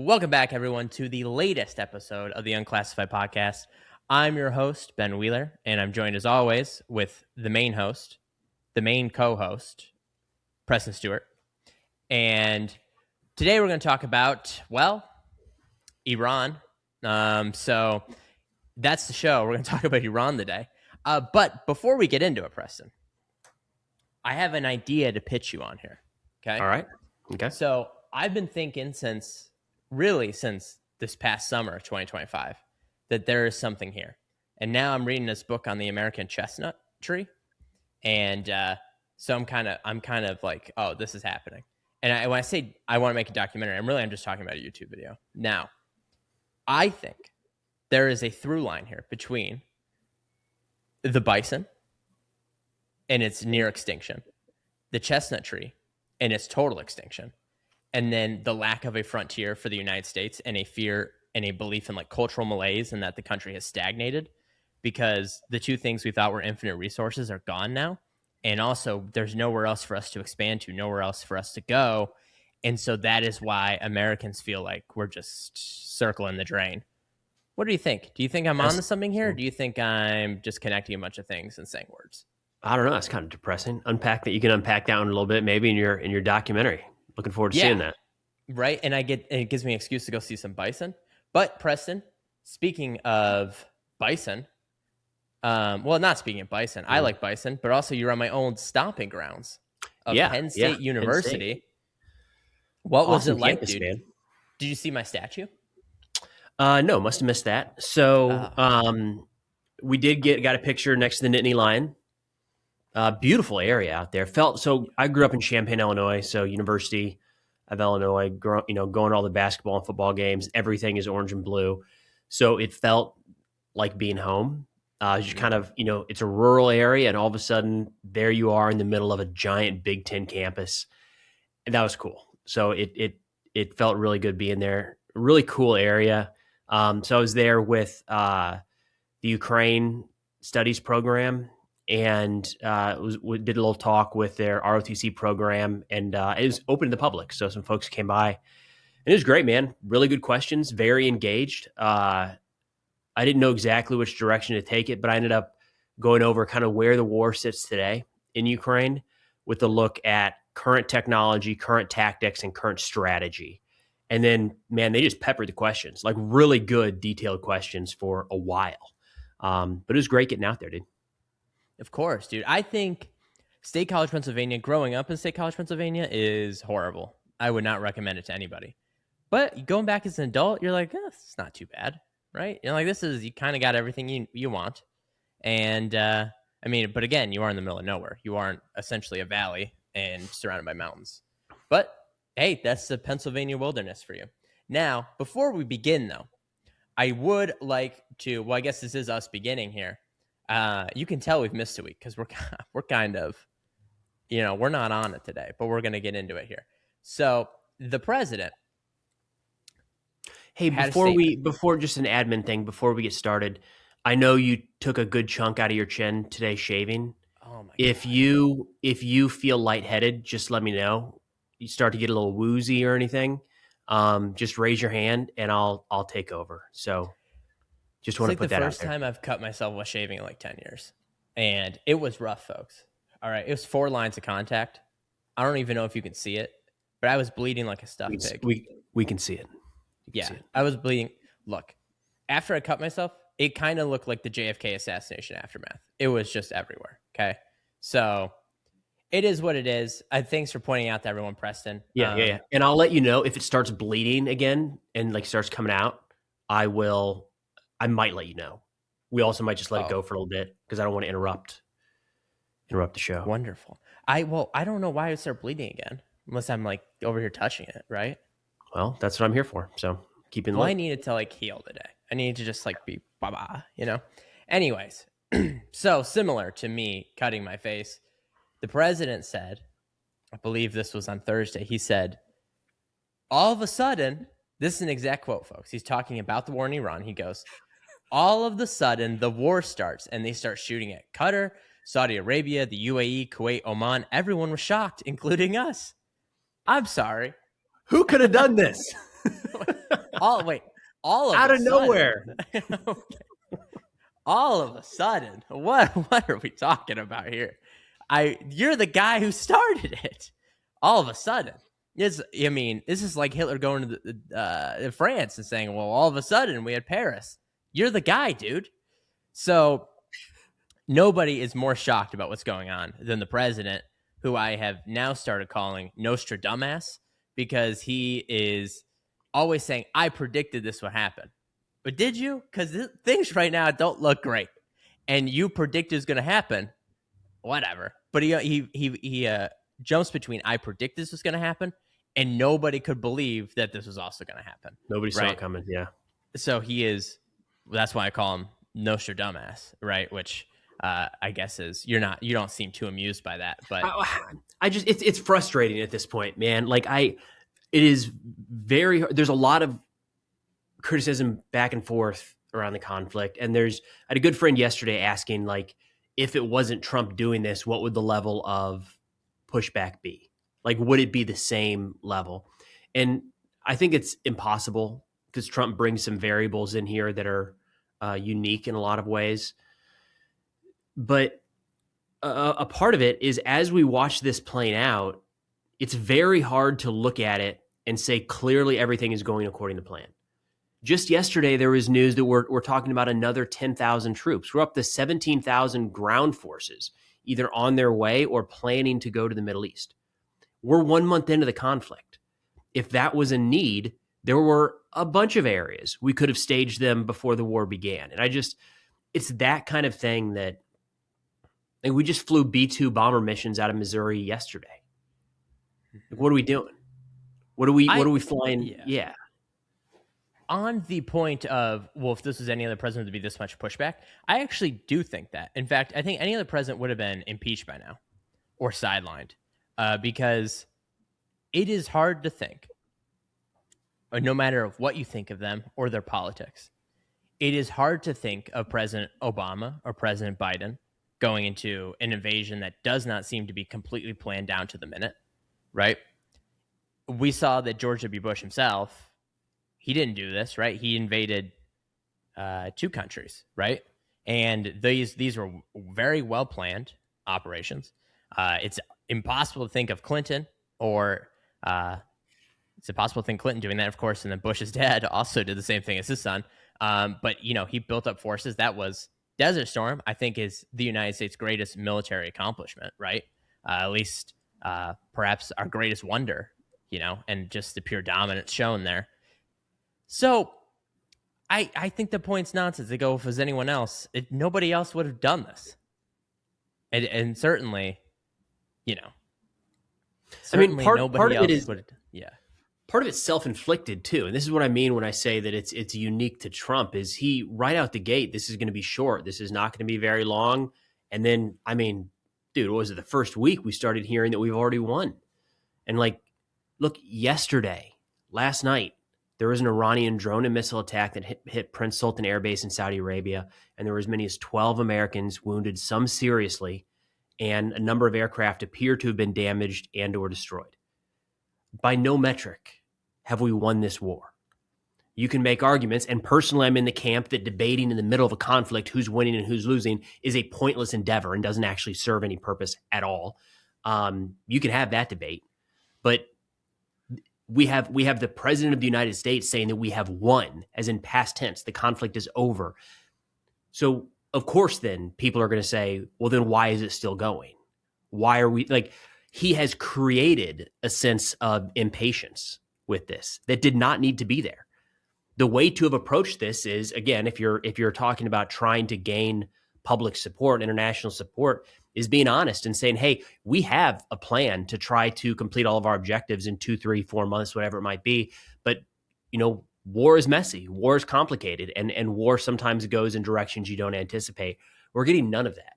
Welcome back, everyone, to the latest episode of the Unclassified podcast. I'm your host, Ben Wheeler, and I'm joined as always with the main host, the main co-host, Preston Stewart. And today we're going to talk about, Iran. So that's the show. We're going to talk about Iran today. But before we get into it, Preston, I have an idea to pitch you on here. Okay. All right. Okay. So I've been thinking since this past summer of 2025 that there is something here. And now I'm reading this book on the American chestnut tree. And so I'm kind of like, oh, this is happening. And when I say I want to make a documentary, I'm just talking about a YouTube video. Now, I think there is a through line here between the bison and its near extinction, the chestnut tree and its total extinction, and then the lack of a frontier for the United States and a fear and a belief in like cultural malaise and that the country has stagnated because the two things we thought were infinite resources are gone now. And also there's nowhere else for us to expand to, nowhere else for us to go. And so that is why Americans feel like we're just circling the drain. What do you think? Do you think I'm onto something here? Or do you think I'm just connecting a bunch of things and saying words? I don't know. That's kind of depressing. You can unpack that one a little bit, maybe in your documentary. Looking forward to seeing that. Right. And it gives me an excuse to go see some bison. But Preston, speaking of bison, not speaking of bison, I like bison, but also you're on my old stomping grounds of Penn State University. Penn State. What was it like, campus, dude? Man. Did you see my statue? No, must have missed that. So we got a picture next to the Nittany Lion. Beautiful area out there. I grew up in Champaign, Illinois, so University of Illinois, going to all the basketball and football games. Everything is orange and blue. So it felt like being home. Just kind of, it's a rural area, and all of a sudden there you are in the middle of a giant Big Ten campus. And that was cool. So it felt really good being there. Really cool area. So I was there with the Ukraine studies program, and we did a little talk with their ROTC program, and it was open to the public. So some folks came by, and it was great, man. Really good questions, very engaged. I didn't know exactly which direction to take it, but I ended up going over kind of where the war sits today in Ukraine with a look at current technology, current tactics, and current strategy. And then, man, they just peppered the questions, like really good, detailed questions for a while. But it was great getting out there, dude. Of course, dude. I think State College, Pennsylvania, growing up in State College, Pennsylvania is horrible. I would not recommend it to anybody. But going back as an adult, you're like, it's not too bad, right? You're like, you kind of got everything you want. And, but again, you are in the middle of nowhere. You aren't essentially a valley and surrounded by mountains. But, hey, that's the Pennsylvania wilderness for you. Now, before we begin, though, I would like to, I guess this is us beginning here. You can tell we've missed a week because we're kind of, we're not on it today, but we're going to get into it here. So the president. Hey, before just an admin thing, before we get started, I know you took a good chunk out of your chin today shaving. Oh my God. If you feel lightheaded, just let me know. You start to get a little woozy or anything, just raise your hand and I'll take over. So just want to put that out there. It's the first time I've cut myself while shaving in like 10 years. And it was rough, folks. All right. It was 4 lines of contact. I don't even know if you can see it, but I was bleeding like a stuffed pig. We can see it. I was bleeding. Look, after I cut myself, it kind of looked like the JFK assassination aftermath. It was just everywhere. Okay. So it is what it is. Thanks for pointing out to everyone, Preston. Yeah. And I'll let you know if it starts bleeding again and like starts coming out. I might let you know. We also might just let it go for a little bit because I don't want to interrupt the show. Wonderful. I don't know why it would start bleeding again unless I'm like over here touching it, right? Well, that's what I'm here for. So keep in I needed to like heal today. I needed to just like be blah. Anyways, so similar to me cutting my face, the president said, I believe this was on Thursday, he said, all of a sudden, this is an exact quote, folks. He's talking about the war in Iran. He goes, all of the sudden, the war starts and they start shooting at Qatar, Saudi Arabia, the UAE, Kuwait, Oman. Everyone was shocked, including us. I'm sorry. Who could have done this? all of Out a of sudden, nowhere. all of a sudden, what are we talking about here? You're the guy who started it. All of a sudden, this is like Hitler going to France and saying, "Well, all of a sudden we had Paris." You're the guy, dude. So nobody is more shocked about what's going on than the president, who I have now started calling Nostradamus, because he is always saying, "I predicted this would happen." But did you? Because things right now don't look great, and you predict it's going to happen. Whatever. But he jumps between "I predict this was going to happen" and "nobody could believe that this was also going to happen." Nobody saw it coming. Yeah. So he is. That's why I call him Nostradamus, right? Which I guess is you don't seem too amused by that, but I just it's frustrating at this point, man. It is very. There's a lot of criticism back and forth around the conflict. And I had a good friend yesterday asking, like, if it wasn't Trump doing this, what would the level of pushback be? Like, would it be the same level? And I think it's impossible because Trump brings some variables in here that are unique in a lot of ways. But a part of it is, as we watch this playing out, it's very hard to look at it and say clearly everything is going according to plan. Just yesterday, there was news that we're talking about another 10,000 troops. We're up to 17,000 ground forces, either on their way or planning to go to the Middle East. We're 1 month into the conflict. If that was a need, there were a bunch of areas we could have staged them before the war began. And it's that kind of thing that, like, we just flew B-2 bomber missions out of Missouri yesterday. Like, what are we doing? What are we flying? Yeah. On the point of, well, if this was any other president, to be this much pushback, I actually do think that. In fact, I think any other president would have been impeached by now or sidelined, because it is hard to think, no matter what you think of them or their politics, it is hard to think of President Obama or President Biden going into an invasion that does not seem to be completely planned down to the minute, right? We saw that George W. Bush himself, he didn't do this, right? He invaded 2 countries, right? And these were very well planned operations. It's impossible to think of Clinton it's impossible to think Clinton doing that, of course. And then Bush's dad also did the same thing as his son. But he built up forces. That was Desert Storm, I think, is the United States' greatest military accomplishment, right? At least perhaps our greatest wonder, and just the pure dominance shown there. So I think the point's nonsense. They go, if it was anyone else, nobody else would have done this. And certainly, part of it is, would have, yeah. Part of it's self-inflicted too. And this is what I mean when I say that it's unique to Trump, is he, right out the gate, this is going to be short. This is not going to be very long. And then, dude, what was it? The first week we started hearing that we've already won. And look, last night, there was an Iranian drone and missile attack that hit Prince Sultan Air Base in Saudi Arabia, and there were as many as 12 Americans wounded, some seriously, and a number of aircraft appear to have been damaged and or destroyed. By no metric have we won this war. You can make arguments, and personally I'm in the camp that debating in the middle of a conflict who's winning and who's losing is a pointless endeavor and doesn't actually serve any purpose at all. You can have that debate, but we have the president of the United States saying that we have won, as in past tense, the conflict is over. So of course, then people are going to say, well, then why is it still going? Why are we he has created a sense of impatience with this that did not need to be there. The way to have approached this is, again, if you're talking about trying to gain public support, international support, is being honest and saying, hey, we have a plan to try to complete all of our objectives in 2, 3, 4 months, whatever it might be. But, war is messy, war is complicated, and war sometimes goes in directions you don't anticipate. We're getting none of that.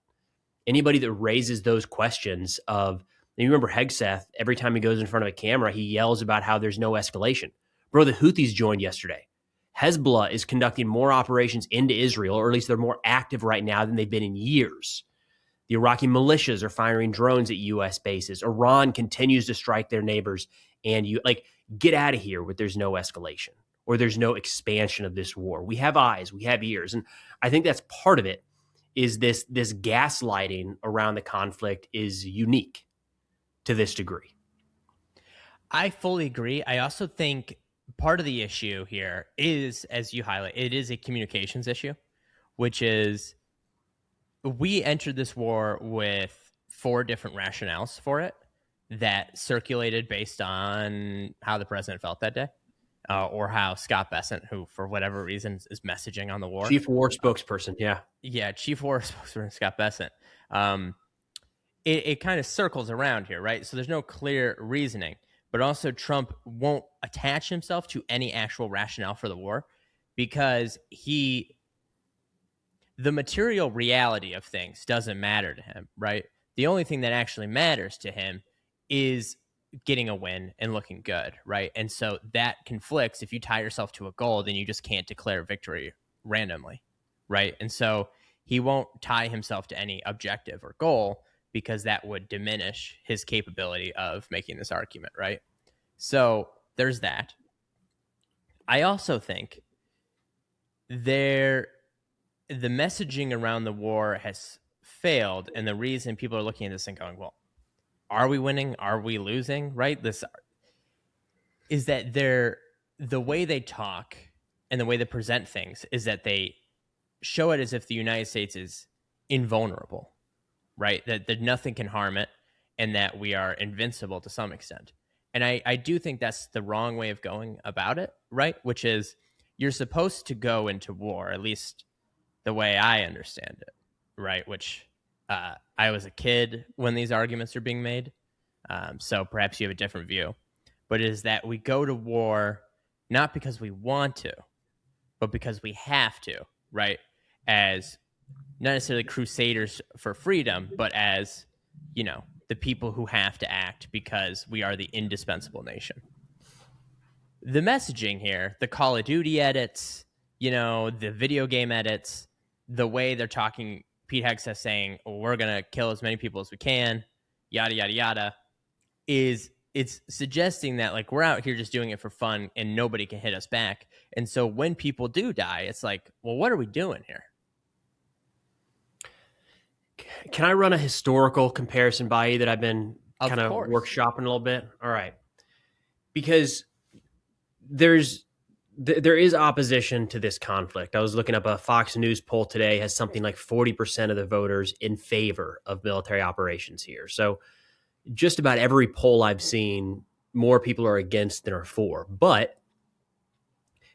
Anybody that raises those questions of, you remember Hegseth, every time he goes in front of a camera, he yells about how there's no escalation. Bro, the Houthis joined yesterday. Hezbollah is conducting more operations into Israel, or at least they're more active right now than they've been in years. The Iraqi militias are firing drones at U.S. bases. Iran continues to strike their neighbors. And get out of here with there's no escalation. or there's no expansion of this war. We have eyes, we have ears. And I think that's part of it, is this gaslighting around the conflict is unique to this degree. I fully agree. I also think part of the issue here is, as you highlight, it is a communications issue, which is we entered this war with 4 different rationales for it that circulated based on how the president felt that day, or how Scott Bessent, who for whatever reason is messaging on the war. Chief War spokesperson, Yeah, Chief War spokesperson Scott Bessent. It kind of circles around here, right? So there's no clear reasoning. But also Trump won't attach himself to any actual rationale for the war because the material reality of things doesn't matter to him, right? The only thing that actually matters to him is getting a win and looking good, right? And so that conflicts. If you tie yourself to a goal, then you just can't declare victory randomly, right? And so he won't tie himself to any objective or goal, because that would diminish his capability of making this argument, right? So there's that. I also think the messaging around the war has failed, and the reason people are looking at this and going, well, are we winning? Are we losing? Right? This is that the way they talk and the way they present things is that they show it as if the United States is invulnerable, right? That nothing can harm it, and that we are invincible to some extent. And I do think that's the wrong way of going about it, right? Which is, you're supposed to go into war, at least the way I understand it, right? Which I was a kid when these arguments are being made, so perhaps you have a different view. But it is that we go to war not because we want to, but because we have to, right? As not necessarily crusaders for freedom, but as, the people who have to act because we are the indispensable nation. The messaging here, the Call of Duty edits, the video game edits, the way they're talking, Pete Hegseth saying, we're going to kill as many people as we can, yada, yada, yada, it's suggesting that, like, we're out here just doing it for fun and nobody can hit us back. And so when people do die, it's like, well, what are we doing here? Can I run a historical comparison by you that I've been kind of workshopping a little bit? All right. Because there is opposition to this conflict. I was looking up a Fox News poll today, has something like 40% of the voters in favor of military operations here. So just about every poll I've seen, more people are against than are for. But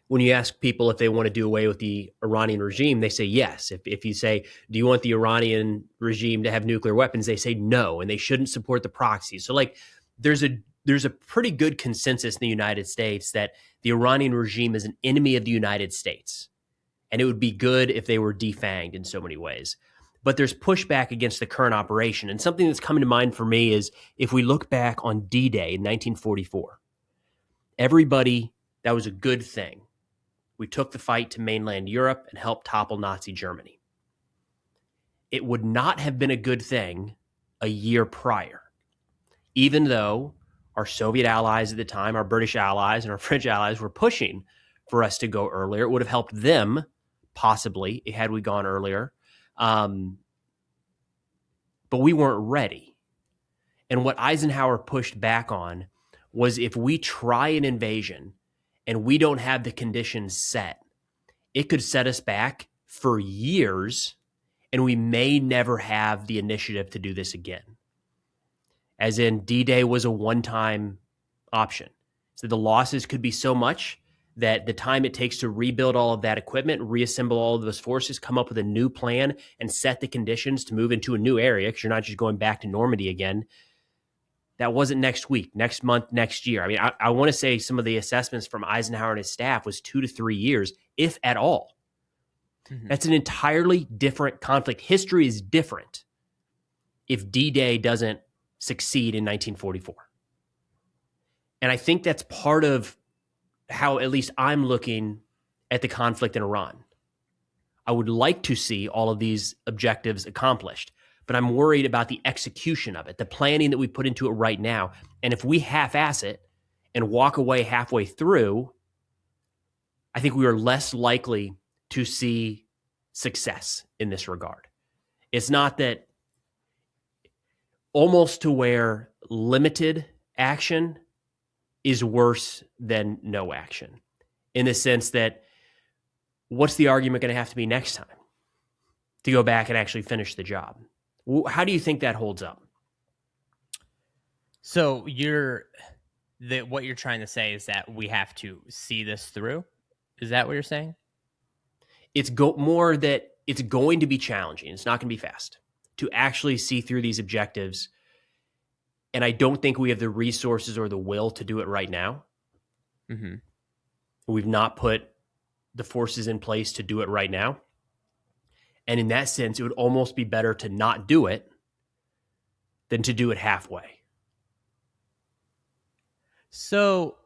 when you ask people if they want to do away with the Iranian regime, they say yes. If you say, do you want the Iranian regime to have nuclear weapons? They say no, and they shouldn't support the proxies. So, like, there's a pretty good consensus in the United States that the Iranian regime is an enemy of the United States, and it would be good if they were defanged in so many ways. But there's pushback against the current operation. And something that's coming to mind for me is, if we look back on D-Day in 1944, that was a good thing. We took the fight to mainland Europe and helped topple Nazi Germany. It would not have been a good thing a year prior, even though our Soviet allies at the time, our British allies and our French allies were pushing for us to go earlier. It would have helped them, possibly, had we gone earlier. But we weren't ready. And what Eisenhower pushed back on was, if we try an invasion and we don't have the conditions set, it could set us back for years, and we may never have the initiative to do this again. As in, D-Day was a one-time option. So the losses could be so much that the time it takes to rebuild all of that equipment, reassemble all of those forces, come up with a new plan, and set the conditions to move into a new area, because you're not just going back to Normandy again. That wasn't next week, next month, next year. I mean, I want to say some of the assessments from Eisenhower and his staff was 2 to 3 years, if at all. Mm-hmm. That's an entirely different conflict. History is different if D-Day doesn't succeed in 1944. And I think that's part of how at least I'm looking at the conflict in Iran. I would like to see all of these objectives accomplished, but I'm worried about the execution of it, the planning that we put into it right now. And if we half-ass it and walk away halfway through, I think we are less likely to see success in this regard. It's not that almost to where limited action is worse than no action, in the sense that what's the argument going to have to be next time to go back and actually finish the job? How do you think that holds up? So what you're trying to say is that we have to see this through? Is that what you're saying? It's more that it's going to be challenging. It's not going to be fast to actually see through these objectives. And I don't think we have the resources or the will to do it right now. Mm-hmm. We've not put the forces in place to do it right now. And in that sense, it would almost be better to not do it than to do it halfway. So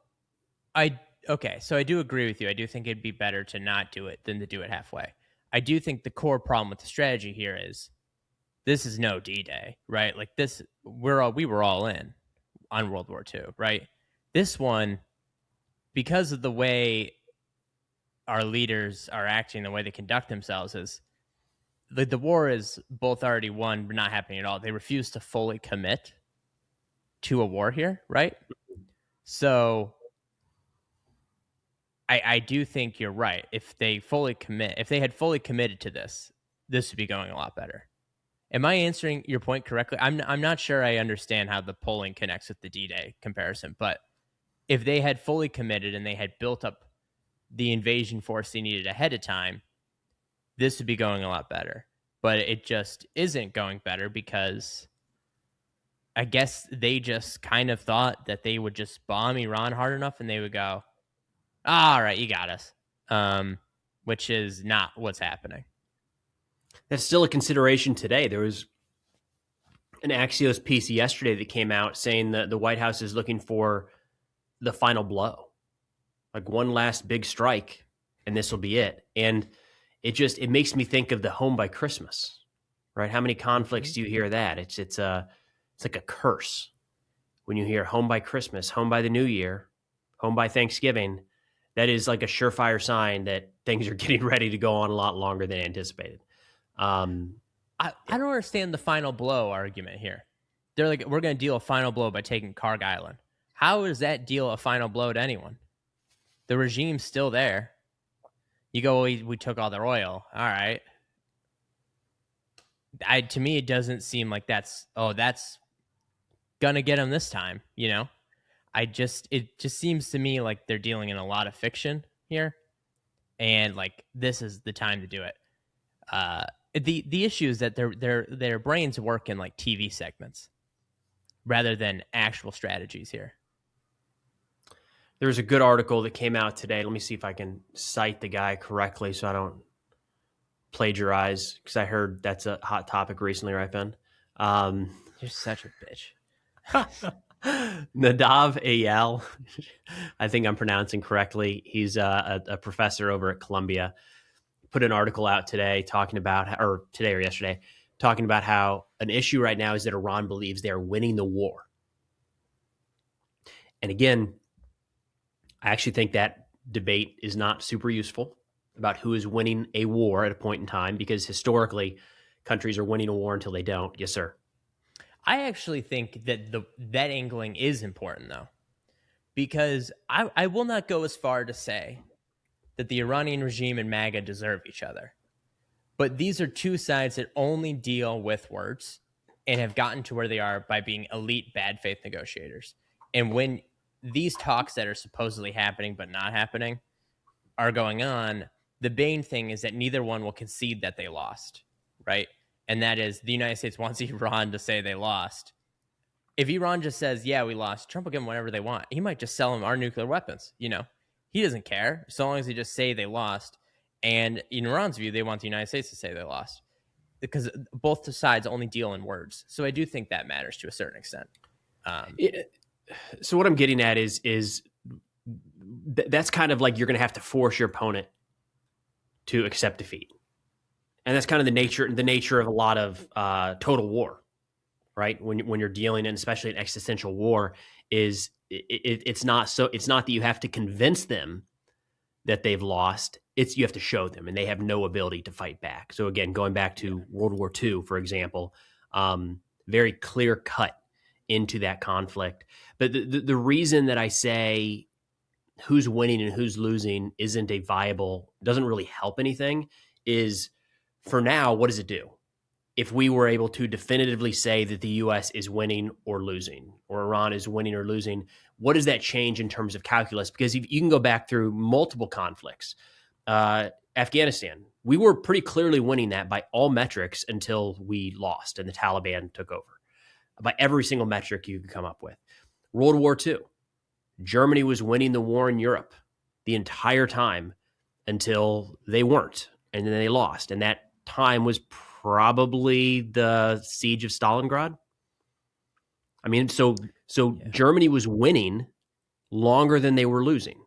I do agree with you. I do think it'd be better to not do it than to do it halfway. I do think the core problem with the strategy here is this is no D-Day, right? Like this, we were all in on World War II, right? This one, because of the way our leaders are acting, the way they conduct themselves, is the war is both already won but not happening at all. They refuse to fully commit to a war here, right? So I do think you're right. If they had fully committed to this would be going a lot better. Am I answering your point correctly? I'm not sure I understand how the polling connects with the D-Day comparison, but if they had fully committed and they had built up the invasion force they needed ahead of time, this would be going a lot better. But it just isn't going better because I guess they just kind of thought that they would just bomb Iran hard enough and they would go, all right, you got us, which is not what's happening. That's still a consideration today. There was an Axios piece yesterday that came out saying that the White House is looking for the final blow, like one last big strike, and this will be it. And it makes me think of the Home by Christmas, right? How many conflicts do you hear that? It's like a curse when you hear home by Christmas, home by the New Year, home by Thanksgiving. That is like a surefire sign that things are getting ready to go on a lot longer than anticipated. I don't understand the final blow argument here. They're like, we're going to deal a final blow by taking Karg Island. How is that deal a final blow to anyone? The regime's still there. You go, we took all their oil. All right. To me, it doesn't seem like that's going to get them this time, you know? It just seems to me like they're dealing in a lot of fiction here. And like, this is the time to do it. The issue is that their brains work in like TV segments rather than actual strategies here. There's a good article that came out today. Let me see if I can cite the guy correctly so I don't plagiarize, because I heard that's a hot topic recently, right, Ben? You're such a bitch. Nadav Eyal, I think I'm pronouncing correctly. He's a professor over at Columbia. Put an article out today today or yesterday, talking about how an issue right now is that Iran believes they are winning the war. And again, I actually think that debate is not super useful about who is winning a war at a point in time, because historically, countries are winning a war until they don't. Yes, sir. I actually think that that angling is important, though, because I will not go as far to say that the Iranian regime and MAGA deserve each other. But these are two sides that only deal with words and have gotten to where they are by being elite bad faith negotiators. And when these talks that are supposedly happening but not happening are going on, the main thing is that neither one will concede that they lost, right? And that is, the United States wants Iran to say they lost. If Iran just says, yeah, we lost, Trump will give them whatever they want. He might just sell them our nuclear weapons, you know? He doesn't care, so long as they just say they lost. And in Iran's view, they want the United States to say they lost, because both sides only deal in words. So I do think that matters to a certain extent. So what I'm getting at is that's kind of like you're going to have to force your opponent to accept defeat. And that's kind of the nature of a lot of total war, right? When you're dealing in, especially an existential war, is it's not that you have to convince them that they've lost, it's you have to show them, and they have no ability to fight back. So again, going back to World War II, for example, very clear cut into that conflict. But the reason that I say who's winning and who's losing isn't a viable, doesn't really help anything, is for now, what does it do? If we were able to definitively say that the U.S. is winning or losing, or Iran is winning or losing, what does that change in terms of calculus? Because you can go back through multiple conflicts. Afghanistan, we were pretty clearly winning that by all metrics until we lost and the Taliban took over. By every single metric you could come up with. World War II, Germany was winning the war in Europe the entire time until they weren't, and then they lost. And that time was probably the siege of Stalingrad. I mean, so Germany was winning longer than they were losing.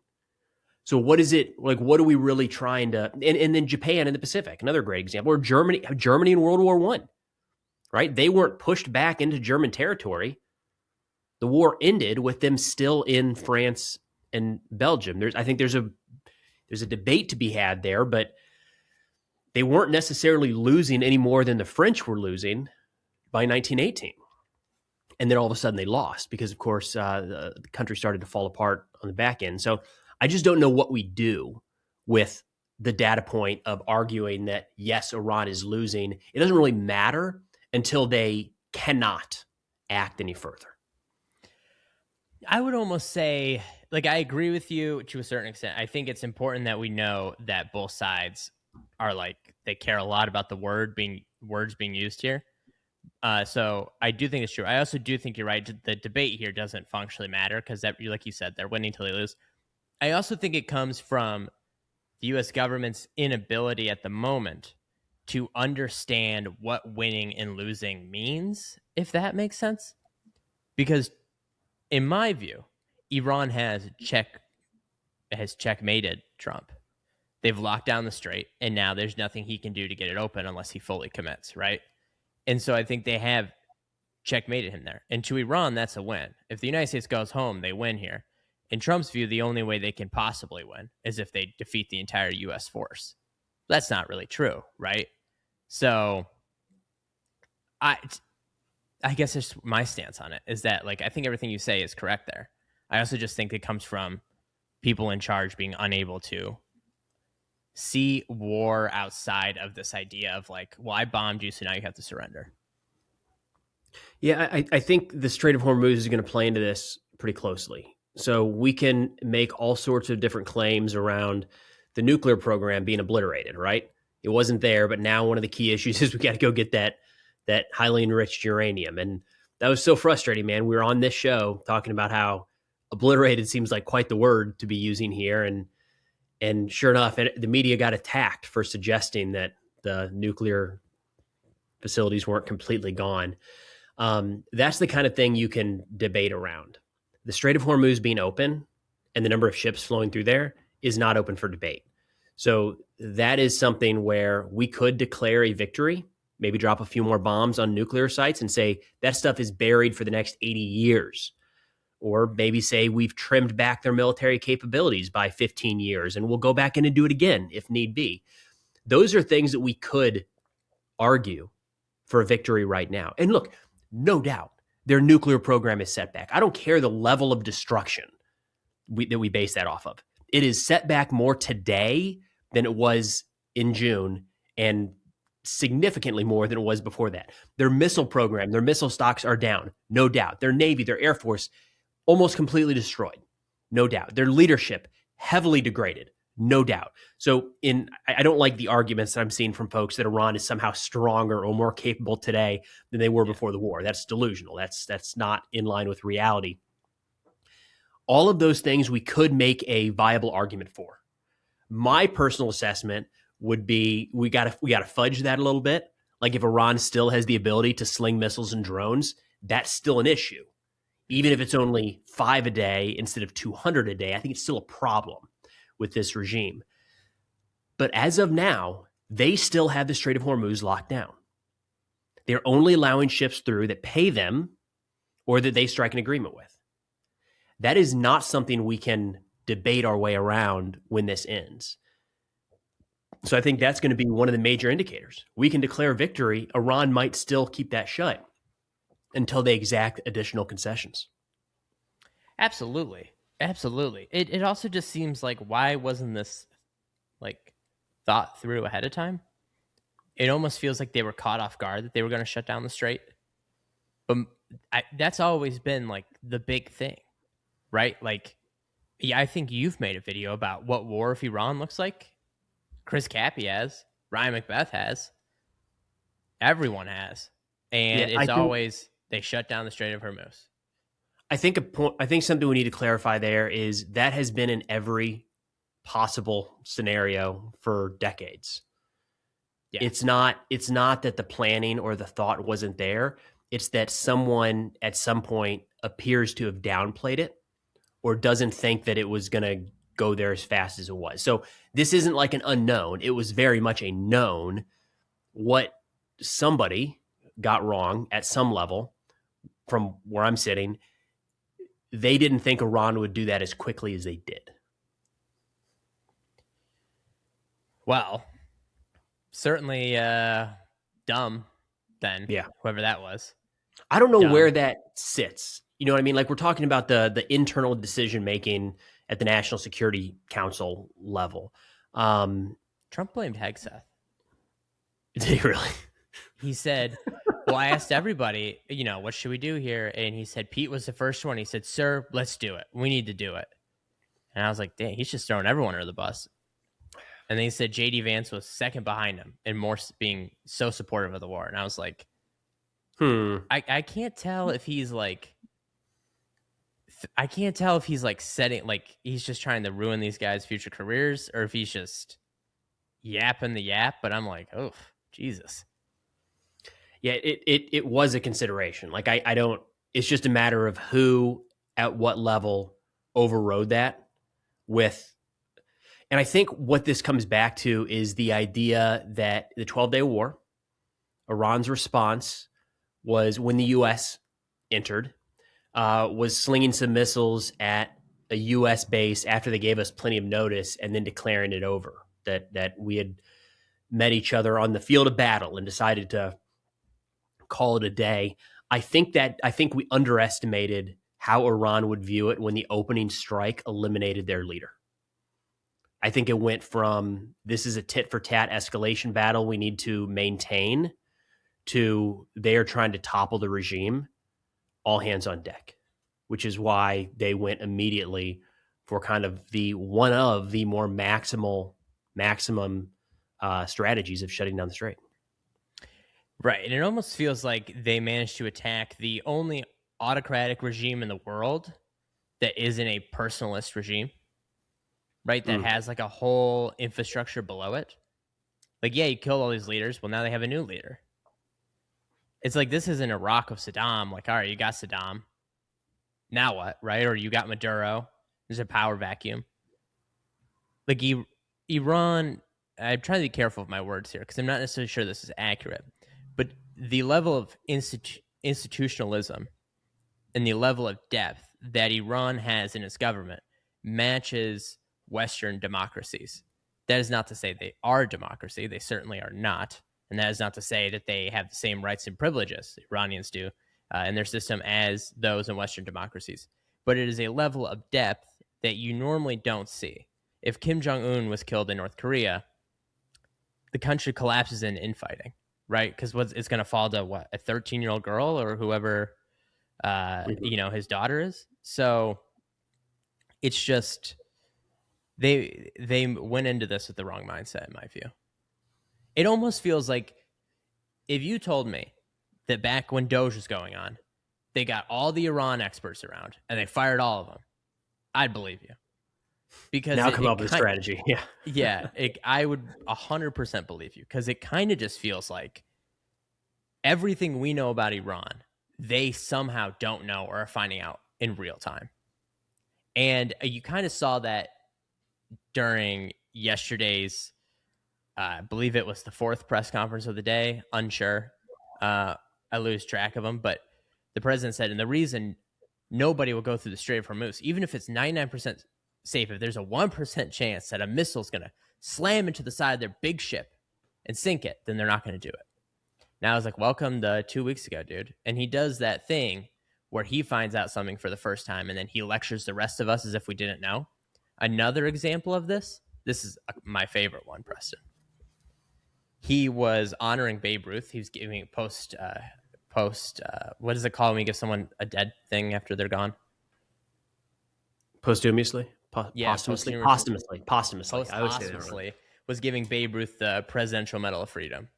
So what is it like? What are we really trying to? And then Japan in the Pacific, another great example. Or Germany in World War I, right? They weren't pushed back into German territory. The war ended with them still in France and Belgium. I think there's a debate to be had there, but they weren't necessarily losing any more than the French were losing by 1918. And then all of a sudden they lost because, of course, the country started to fall apart on the back end. So I just don't know what we do with the data point of arguing that, yes, Iran is losing. It doesn't really matter until they cannot act any further. I would almost say, like, I agree with you to a certain extent. I think it's important that we know that both sides are like, they care a lot about the words being used here. So I do think it's true. I also do think you're right. The debate here doesn't functionally matter because, that, like you said, they're winning till they lose. I also think it comes from the U.S. government's inability at the moment to understand what winning and losing means, if that makes sense. Because in my view, Iran has checkmated Trump. They've locked down the Strait, and now there's nothing he can do to get it open unless he fully commits, right? And so I think they have checkmated him there. And to Iran, that's a win. If the United States goes home, they win here. In Trump's view, the only way they can possibly win is if they defeat the entire U.S. force. That's not really true, right? So I guess it's my stance on it is that, like, I think everything you say is correct there. I also just think it comes from people in charge being unable to see war outside of this idea of, like, well, I bombed you, so now you have to surrender. Yeah, I think the Strait of Hormuz is going to play into this pretty closely. So we can make all sorts of different claims around the nuclear program being obliterated, right? It wasn't there, but now one of the key issues is we got to go get that highly enriched uranium. And that was so frustrating, man. We were on this show talking about how obliterated seems like quite the word to be using here. And sure enough, the media got attacked for suggesting that the nuclear facilities weren't completely gone. That's the kind of thing you can debate around. The Strait of Hormuz being open and the number of ships flowing through there is not open for debate. So that is something where we could declare a victory, maybe drop a few more bombs on nuclear sites and say that stuff is buried for the next 80 years. Or maybe say we've trimmed back their military capabilities by 15 years and we'll go back in and do it again if need be. Those are things that we could argue for a victory right now. And look, no doubt, their nuclear program is set back. I don't care the level of destruction that we base that off of. It is set back more today than it was in June, and significantly more than it was before that. Their missile program, their missile stocks are down, no doubt. Their Navy, their Air Force, almost completely destroyed, no doubt. Their leadership, heavily degraded, no doubt. So I don't like the arguments that I'm seeing from folks that Iran is somehow stronger or more capable today than they were before the war. That's delusional. That's not in line with reality. All of those things we could make a viable argument for. My personal assessment would be we got to fudge that a little bit. Like, if Iran still has the ability to sling missiles and drones, that's still an issue. Even if it's only 5 a day instead of 200 a day, I think it's still a problem with this regime. But as of now, they still have the Strait of Hormuz locked down. They're only allowing ships through that pay them or that they strike an agreement with. That is not something we can debate our way around when this ends. So I think that's going to be one of the major indicators. We can declare victory. Iran might still keep that shut until they exact additional concessions. Absolutely. Absolutely. It also just seems like, why wasn't this like thought through ahead of time? It almost feels like they were caught off guard that they were going to shut down the Strait. But that's always been like the big thing, right? Like, yeah, I think you've made a video about what war if Iran looks like. Chris Cappy has. Ryan Macbeth has. Everyone has. And it's always they shut down the Strait of Hormuz. I think something we need to clarify there is that has been in every possible scenario for decades. Yeah. It's not that the planning or the thought wasn't there. It's that someone at some point appears to have downplayed it or doesn't think that it was going to go there as fast as it was. So this isn't like an unknown. It was very much a known. What somebody got wrong at some level from where I'm sitting, they didn't think Iran would do that as quickly as they did. Well, certainly dumb then. Yeah. Whoever that was. I don't know where that sits. You know what I mean? Like, we're talking about the internal decision making at the National Security Council level. Trump blamed Hegseth. Did he really? He said, well, I asked everybody, what should we do here? And he said, Pete was the first one. He said, sir, let's do it. We need to do it. And I was like, dang, he's just throwing everyone under the bus. And then he said J.D. Vance was second behind him and more being so supportive of the war. And I was like, I can't tell if he's like, setting, like, he's just trying to ruin these guys' future careers, or if he's just yapping the yap. But I'm like, oh, Jesus. Yeah, it was a consideration. Like, I don't, it's just a matter of who at what level overrode that with. And I think what this comes back to is the idea that the 12-day war, Iran's response was when the U.S. entered, was slinging some missiles at a U.S. base after they gave us plenty of notice, and then declaring it over, that we had met each other on the field of battle and decided to call it a day. I think we underestimated how Iran would view it when the opening strike eliminated their leader. I think it went from, this is a tit-for-tat escalation battle we need to maintain, to they are trying to topple the regime, all hands on deck, which is why they went immediately for kind of one of the more maximum strategies of shutting down the Strait. Right. And it almost feels like they managed to attack the only autocratic regime in the world that isn't a personalist regime, right? That has like a whole infrastructure below it. Like, yeah, you killed all these leaders. Well, now they have a new leader. It's like, this isn't Iraq of Saddam. Like, all right, you got Saddam. Now what, right? Or you got Maduro. There's a power vacuum. Like, Iran, I'm trying to be careful with my words here because I'm not necessarily sure this is accurate. But the level of institutionalism and the level of depth that Iran has in its government matches Western democracies. That is not to say they are a democracy. They certainly are not. And that is not to say that they have the same rights and privileges Iranians do in their system as those in Western democracies. But it is a level of depth that you normally don't see. If Kim Jong-un was killed in North Korea, the country collapses in infighting, right? Because it's going to fall to what, a 13-year-old girl or whoever his daughter is. So it's just they went into this with the wrong mindset, in my view. It almost feels like if you told me that back when Doge was going on, they got all the Iran experts around and they fired all of them, I'd believe you. Because now come up with a strategy. Yeah. Yeah. I would 100% believe you, because it kind of just feels like everything we know about Iran, they somehow don't know or are finding out in real time. And you kind of saw that during yesterday's, I believe it was the fourth press conference of the day. Unsure. I lose track of them. But the president said, and the reason nobody will go through the Strait of Hormuz, even if it's 99% safe. If there's a 1% chance that a missile's going to slam into the side of their big ship and sink it, then they're not going to do it. Now I was like, welcome to 2 weeks ago, dude. And he does that thing where he finds out something for the first time and then he lectures the rest of us as if we didn't know. Another example of this is my favorite one, Preston. He was honoring Babe Ruth. He was giving post what is it called when you give someone a dead thing after they're gone? Posthumously? Posthumously. I would say that was giving Babe Ruth the Presidential Medal of Freedom.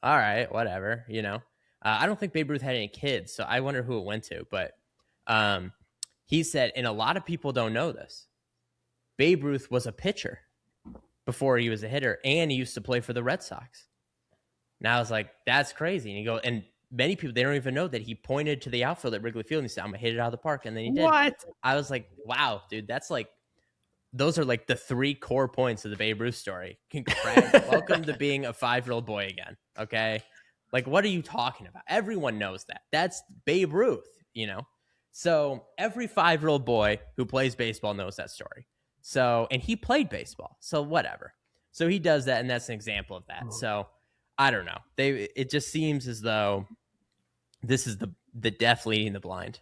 All right, whatever, you know. I don't think Babe Ruth had any kids, so I wonder who it went to. But he said, and a lot of people don't know this, Babe Ruth was a pitcher before he was a hitter, and he used to play for the Red Sox. Now I was like, that's crazy. And you go, and many people, they don't even know that he pointed to the outfield at Wrigley Field and he said, I'm going to hit it out of the park. And then he did. What? I was like, wow, dude, that's like, those are like the 3 core points of the Babe Ruth story. Congrats. Welcome to being a 5-year-old boy again. Okay. Like, what are you talking about? Everyone knows that. That's Babe Ruth, you know? So every 5-year-old boy who plays baseball knows that story. So, and he played baseball. So whatever. So he does that. And that's an example of that. So I don't know. It just seems as though this is the deaf leading the blind.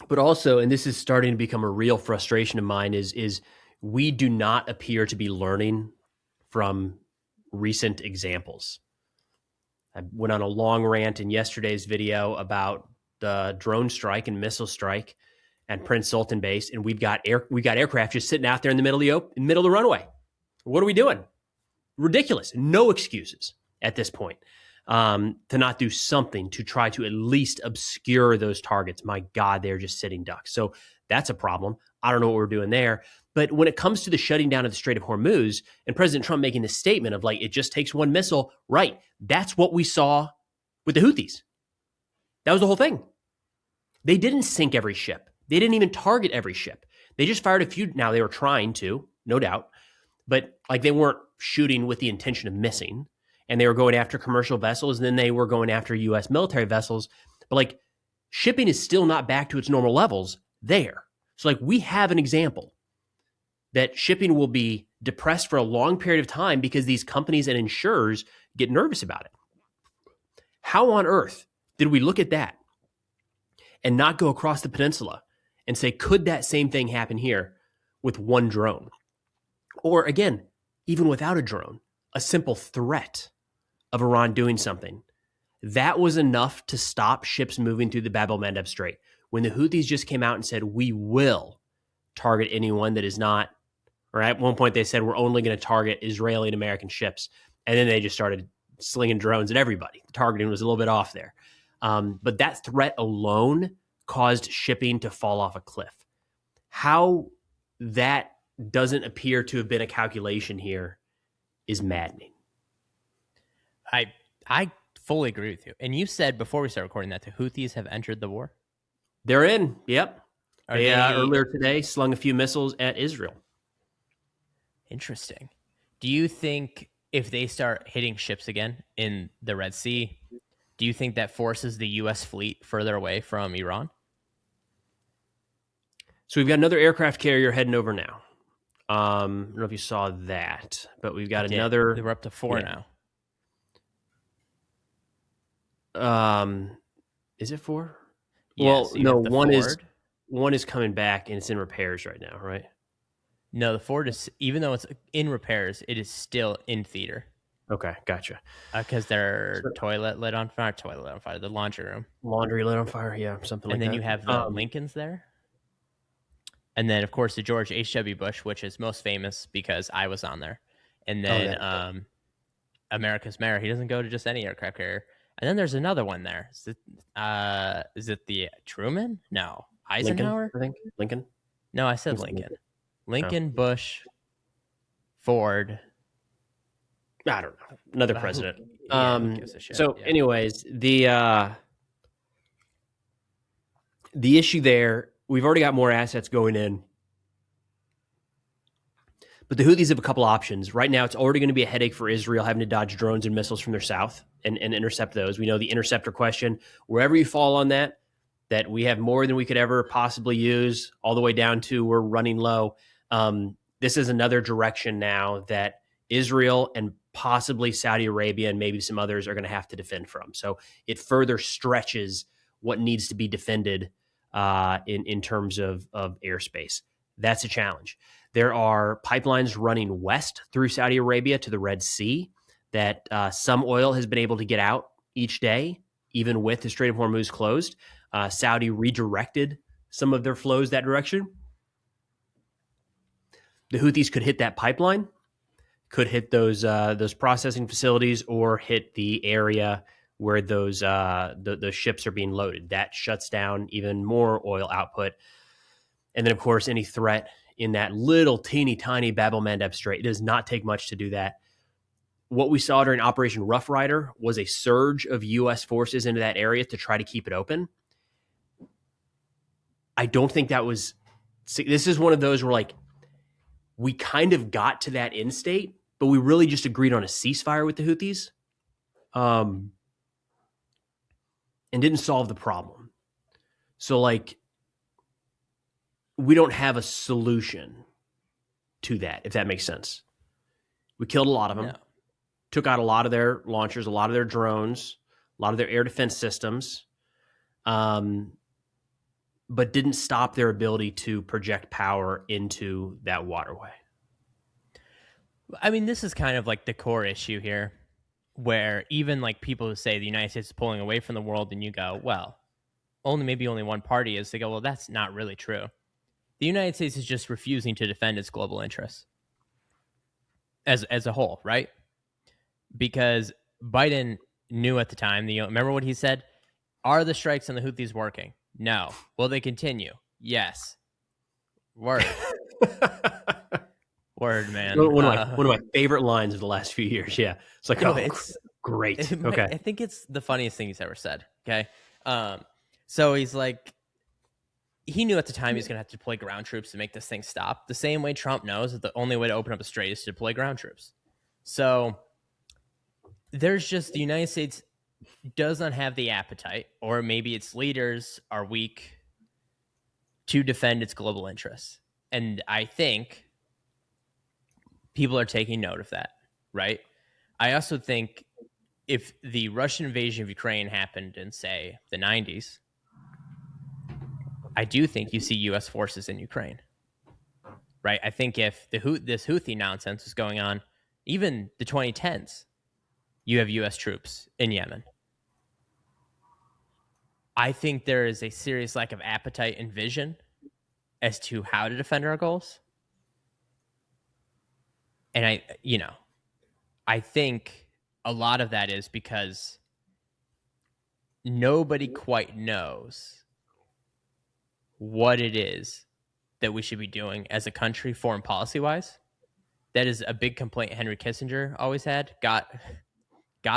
But also, and this is starting to become a real frustration of mine, is we do not appear to be learning from recent examples. I went on a long rant in yesterday's video about the drone strike and missile strike and Prince Sultan base, and we've got aircraft just sitting out there in the middle of the runway. What are we doing? Ridiculous. No excuses at this point. To not do something to try to at least obscure those targets. My God, they're just sitting ducks. So that's a problem. I don't know what we're doing there. But when it comes to the shutting down of the Strait of Hormuz and President Trump making this statement of like, it just takes one missile, right? That's what we saw with the Houthis. That was the whole thing. They didn't sink every ship. They didn't even target every ship. They just fired a few. Now they were trying to, no doubt, but like they weren't shooting with the intention of missing. And they were going after commercial vessels, and then they were going after U.S. military vessels. But like shipping is still not back to its normal levels there. So like we have an example that shipping will be depressed for a long period of time because these companies and insurers get nervous about it. How on earth did we look at that and not go across the peninsula and say, could that same thing happen here with one drone? Or again, even without a drone, a simple threat of Iran doing something. That was enough to stop ships moving through the Bab el-Mandeb Strait. When the Houthis just came out and said, we will target anyone that is not, or at one point they said, we're only going to target Israeli and American ships. And then they just started slinging drones at everybody. The targeting was a little bit off there. But that threat alone caused shipping to fall off a cliff. How that doesn't appear to have been a calculation here is maddening. I fully agree with you. And you said before we started recording that the Houthis have entered the war? They're in, yep. They earlier today slung a few missiles at Israel. Interesting. Do you think if they start hitting ships again in the Red Sea, do you think that forces the U.S. fleet further away from Iran? So we've got another aircraft carrier heading over now. I don't know if you saw that, but we've got another. We're up to 4 now. Is it 4? Yes, well, no, one is coming back and it's in repairs right now, right? No, the Ford is, even though it's in repairs, it is still in theater. Okay, gotcha. Because their toilet lit on fire, the laundry room. Laundry lit on fire, yeah, something like that. And then you have the Lincolns there. And then, of course, the George H.W. Bush, which is most famous because I was on there. And then America's Mayor, he doesn't go to just any aircraft carrier. And then there's another one there. Is it the Truman? No. Eisenhower? Lincoln, I think. Lincoln? No, I said Lincoln. Lincoln, Bush, Ford. I don't know. Another president. So, anyways, the issue there, we've already got more assets going in. But the Houthis have a couple options. Right now, it's already going to be a headache for Israel having to dodge drones and missiles from their south and intercept those. We know the interceptor question. Wherever you fall on that, that we have more than we could ever possibly use, all the way down to we're running low. This is another direction now that Israel and possibly Saudi Arabia and maybe some others are going to have to defend from. So it further stretches what needs to be defended in terms of airspace. That's a challenge. There are pipelines running west through Saudi Arabia to the Red Sea that some oil has been able to get out each day, even with the Strait of Hormuz closed. Saudi redirected some of their flows that direction. The Houthis could hit that pipeline, could hit those processing facilities, or hit the area where those ships are being loaded. That shuts down even more oil output. And then, of course, any threat in that little teeny tiny Bab el-Mandeb Strait. It does not take much to do that. What we saw during Operation Rough Rider was a surge of U.S. forces into that area to try to keep it open. I don't think that was... This is one of those where, like, we kind of got to that end state, but we really just agreed on a ceasefire with the Houthis and didn't solve the problem. So, like, we don't have a solution to that, if that makes sense. We killed a lot of them, took out a lot of their launchers, a lot of their drones, a lot of their air defense systems, but didn't stop their ability to project power into that waterway. I mean, this is kind of like the core issue here, where even like people who say the United States is pulling away from the world, and you go, well, maybe only one party is. They go, well, that's not really true. The United States is just refusing to defend its global interests as a whole, right? Because Biden knew at the time, remember what he said? Are the strikes on the Houthis working? No. Will they continue? Yes. Word. Word, man. One of my favorite lines of the last few years. Yeah. It's like, it's great. Okay. I think it's the funniest thing he's ever said. Okay. So he's like, he knew at the time he was going to have to deploy ground troops to make this thing stop. The same way Trump knows that the only way to open up a strait is to deploy ground troops. So there's just, the United States does not have the appetite, or maybe its leaders are weak to defend its global interests. And I think people are taking note of that, right? I also think if the Russian invasion of Ukraine happened in, say, the 90s, I do think you see U.S. forces in Ukraine, right? I think if this Houthi nonsense was going on, even the 2010s, you have U.S. troops in Yemen. I think there is a serious lack of appetite and vision as to how to defend our goals. And I think a lot of that is because nobody quite knows what it is that we should be doing as a country, foreign policy wise. That is a big complaint Henry Kissinger always had. God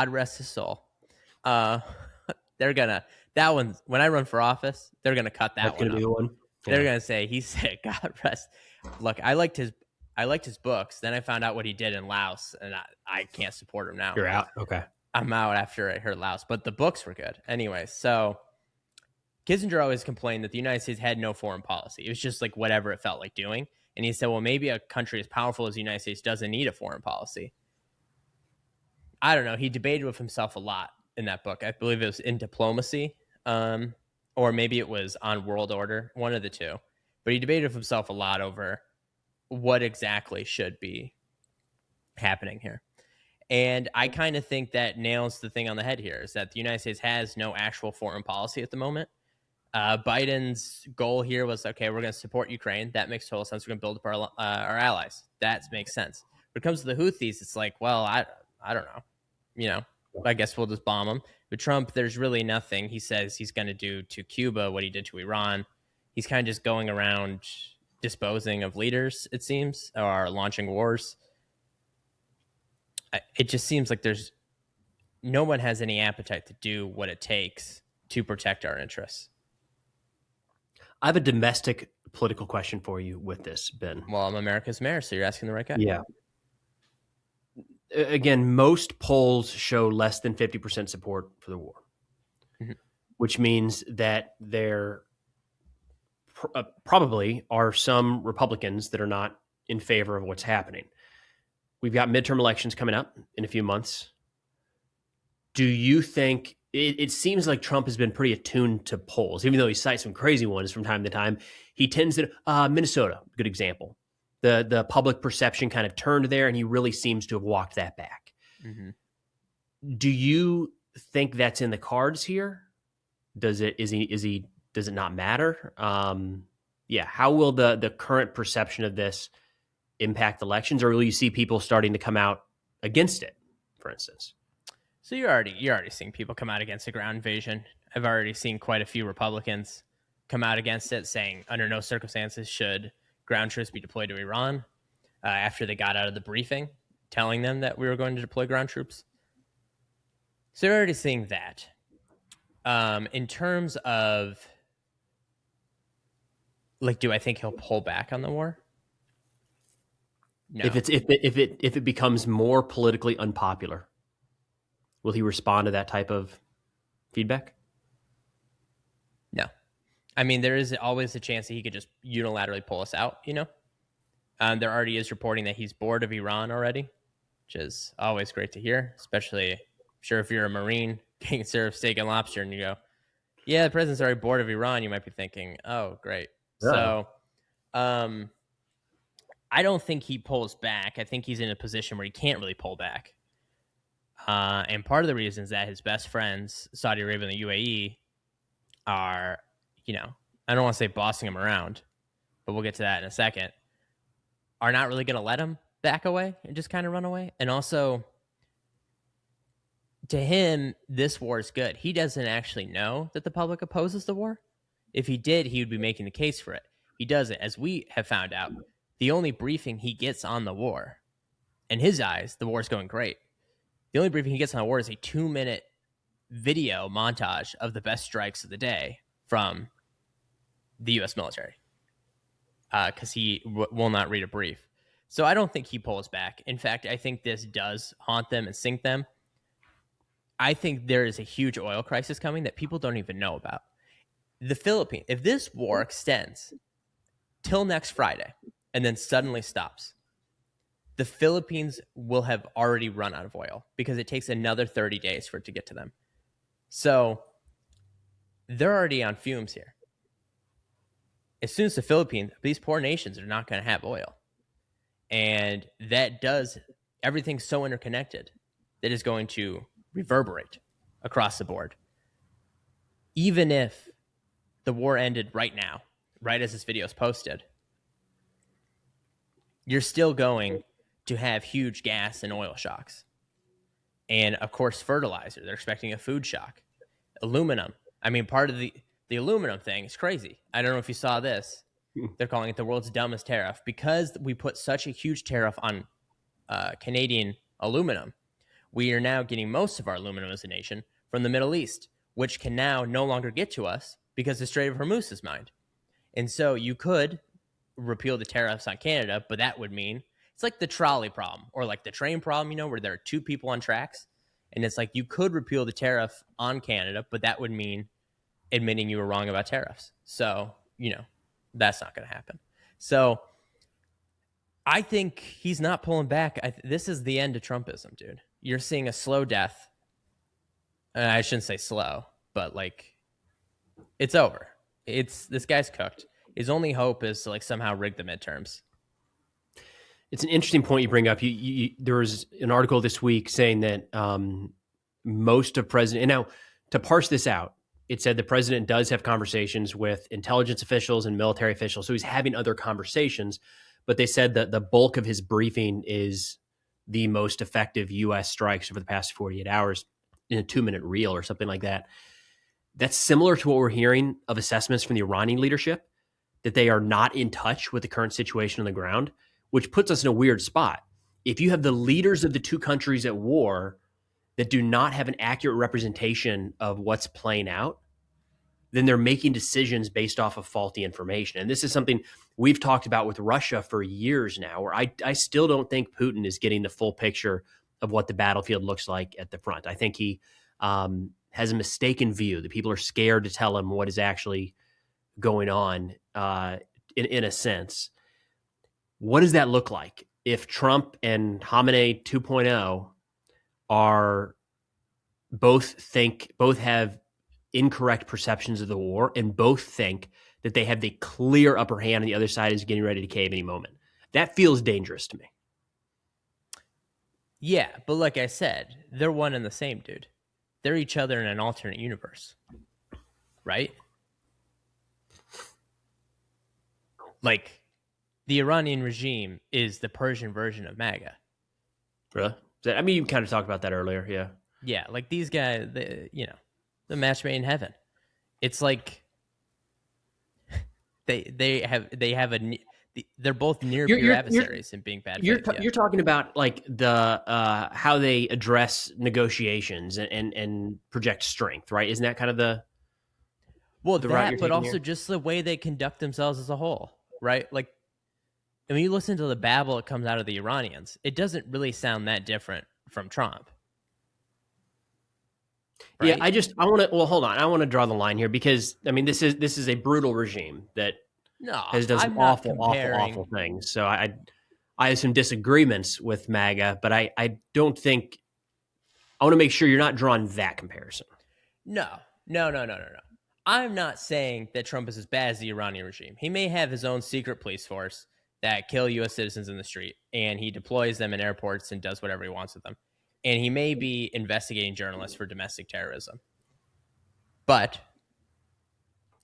rest his soul. They're gonna, that one, when I run for office, they're gonna cut that. That's one. Gonna be the one. Yeah. They're gonna say he said, "God rest." Look, I liked his books. Then I found out what he did in Laos, and I can't support him now. You're out. Okay, I'm out after I heard Laos, but the books were good anyway. So Kissinger always complained that the United States had no foreign policy. It was just like whatever it felt like doing. And he said, well, maybe a country as powerful as the United States doesn't need a foreign policy. I don't know. He debated with himself a lot in that book. I believe it was In Diplomacy, or maybe it was On World Order, one of the two. But he debated with himself a lot over what exactly should be happening here. And I kind of think that nails the thing on the head here, is that the United States has no actual foreign policy at the moment. Biden's goal here was, okay, we're going to support Ukraine. That makes total sense. We're going to build up our allies. That makes sense. When it comes to the Houthis, it's like, well, I don't know. I guess we'll just bomb them. With Trump, there's really nothing he says he's going to do to Cuba, what he did to Iran. He's kind of just going around disposing of leaders, it seems, or launching wars. It just seems like no one has any appetite to do what it takes to protect our interests. I have a domestic political question for you with this, Ben. Well, I'm America's mayor, so you're asking the right guy. Yeah. Again, most polls show less than 50% support for the war. Mm-hmm. which means that there probably are some Republicans that are not in favor of what's happening. We've got midterm elections coming up in a few months. Do you think it seems like Trump has been pretty attuned to polls, even though he cites some crazy ones from time to time? He tends to Minnesota, good example. The public perception kind of turned there, and he really seems to have walked that back. Mm-hmm. Do you think that's in the cards here? Does it not matter? How will the current perception of this impact elections, or will you see people starting to come out against it, for instance? So you're already seeing people come out against the ground invasion. I've already seen quite a few Republicans come out against it, saying under no circumstances should ground troops be deployed to Iran, after they got out of the briefing telling them that we were going to deploy ground troops. So you're already seeing that. In terms of, like, do I think he'll pull back on the war? No. If it becomes more politically unpopular, will he respond to that type of feedback? No. I mean, there is always a chance that he could just unilaterally pull us out, you know? There already is reporting that he's bored of Iran already, which is always great to hear, especially, I'm sure if you're a Marine getting served steak and lobster and you go, yeah, the president's already bored of Iran, you might be thinking, oh, great. Yeah. So I don't think he pulls back. I think he's in a position where he can't really pull back. And part of the reason is that his best friends, Saudi Arabia and the UAE, are, I don't want to say bossing him around, but we'll get to that in a second, are not really going to let him back away and just kind of run away. And also, to him, this war is good. He doesn't actually know that the public opposes the war. If he did, he would be making the case for it. He doesn't. As we have found out, the only briefing he gets on the war, in his eyes, the war is going great. The only briefing he gets on the war is a 2-minute video montage of the best strikes of the day from the U.S. military, because he will not read a brief. So I don't think he pulls back. In fact, I think this does haunt them and sink them. I think there is a huge oil crisis coming that people don't even know about. The Philippines, if this war extends till next Friday and then suddenly stops, the Philippines will have already run out of oil because it takes another 30 days for it to get to them. So they're already on fumes here. As soon as the Philippines, these poor nations are not going to have oil. And that does, everything's so interconnected that is going to reverberate across the board. Even if the war ended right now, right as this video is posted, you're still going to have huge gas and oil shocks. And of course, fertilizer. They're expecting a food shock. Aluminum. I mean, part of the aluminum thing is crazy. I don't know if you saw this. They're calling it the world's dumbest tariff because we put such a huge tariff on Canadian aluminum. We are now getting most of our aluminum as a nation from the Middle East, which can now no longer get to us because the Strait of Hormuz is mined. And so you could repeal the tariffs on Canada, but that would mean it's like the trolley problem or like the train problem, where there are two people on tracks. And it's like you could repeal the tariff on Canada, but that would mean admitting you were wrong about tariffs. So, that's not going to happen. So I think he's not pulling back. This is the end of Trumpism, dude. You're seeing a slow death. I shouldn't say slow, but it's over. This guy's cooked. His only hope is to somehow rig the midterms. It's an interesting point you bring up. There was an article this week saying that most of President, and now to parse this out, it said the president does have conversations with intelligence officials and military officials. So he's having other conversations, but they said that the bulk of his briefing is the most effective U.S. strikes over the past 48 hours in a 2-minute reel or something like that. That's similar to what we're hearing of assessments from the Iranian leadership, that they are not in touch with the current situation on the ground, which puts us in a weird spot. If you have the leaders of the two countries at war that do not have an accurate representation of what's playing out, then they're making decisions based off of faulty information. And this is something we've talked about with Russia for years now, where I still don't think Putin is getting the full picture of what the battlefield looks like at the front. I think he has a mistaken view, that people are scared to tell him what is actually going on, in a sense. What does that look like if Trump and Khamenei 2.0 are both have incorrect perceptions of the war and both think that they have the clear upper hand and the other side is getting ready to cave any moment? That feels dangerous to me. Yeah, but like I said, they're one and the same, dude. They're each other in an alternate universe, right? Like, the Iranian regime is the Persian version of MAGA. Really? I mean, you kind of talked about that earlier, yeah. Yeah, like these guys, the match made in heaven. It's like they're both near peer adversaries and being bad. You're talking about like the how they address negotiations and project strength, right? Isn't that kind of the that, but also just the way they conduct themselves as a whole, right? Like, when you listen to the babble that comes out of the Iranians, it doesn't really sound that different from Trump. Right? Yeah, I want to. Well, hold on. I want to draw the line here because I mean, this is a brutal regime that has done some awful things. So I have some disagreements with MAGA, but I don't think I want to make sure you're not drawing that comparison. No. I'm not saying that Trump is as bad as the Iranian regime. He may have his own secret police force that kill U.S. citizens in the street, and he deploys them in airports and does whatever he wants with them. And he may be investigating journalists for domestic terrorism. But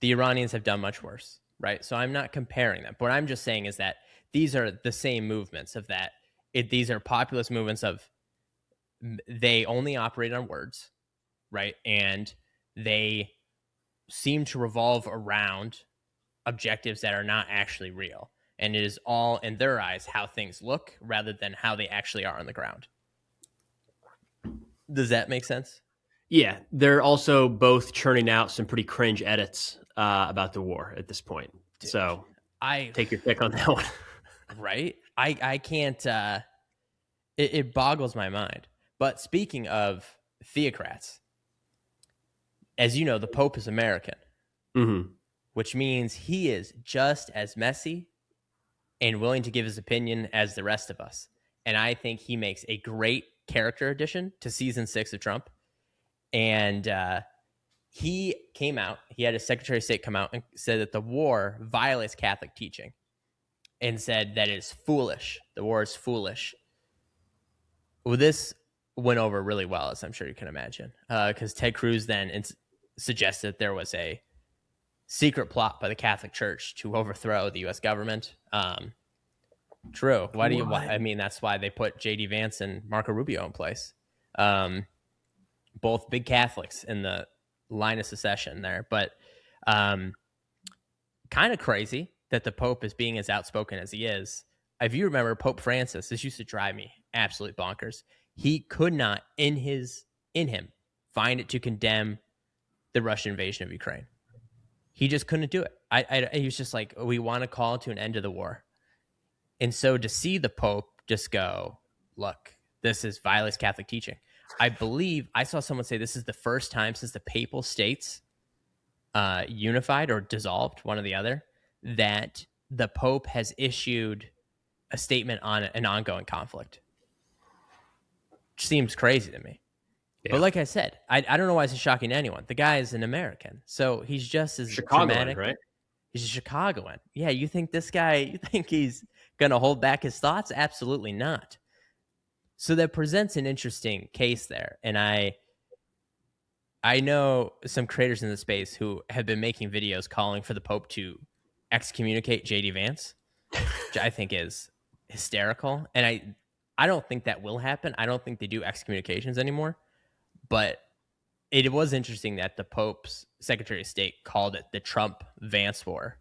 the Iranians have done much worse, right? So I'm not comparing them. What I'm just saying is that these are the same movements of that. These are populist movements of they only operate on words, right? And they seem to revolve around objectives that are not actually real. And it is all, in their eyes, how things look rather than how they actually are on the ground. Does that make sense? Yeah. They're also both churning out some pretty cringe edits about the war at this point. Dude, so take your pick on that one. Right? I can't, it boggles my mind. But speaking of theocrats, as you know, the Pope is American, which means he is just as messy and willing to give his opinion as the rest of us. And I think he makes a great character addition to season 6 of Trump. And he came out, he had his Secretary of State come out and said that the war violates Catholic teaching and said that it is foolish. The war is foolish. Well, this went over really well, as I'm sure you can imagine, because Ted Cruz then suggested there was a secret plot by the Catholic Church to overthrow the U.S. government. True. Why do you? I mean, that's why they put J.D. Vance and Marco Rubio in place. Both big Catholics in the line of secession there, but kind of crazy that the Pope is being as outspoken as he is. If you remember, Pope Francis, this used to drive me absolutely bonkers. He could not, in him, find it to condemn the Russian invasion of Ukraine. He just couldn't do it. He was just like, we want to call to an end to the war. And so to see the Pope just go, look, this is violates Catholic teaching. I believe I saw someone say this is the first time since the Papal States unified or dissolved, one or the other, that the Pope has issued a statement on an ongoing conflict. Which seems crazy to me. Yeah. But like I said, I don't know why it's shocking to anyone. The guy is an American, so he's just as dramatic. Right? He's a Chicagoan. Yeah, you think this guy, you think he's going to hold back his thoughts? Absolutely not. So that presents an interesting case there. And I know some creators in the space who have been making videos calling for the Pope to excommunicate J.D. Vance, which I think is hysterical. And I don't think that will happen. I don't think they do excommunications anymore. But it was interesting that the Pope's Secretary of State called it the Trump-Vance War,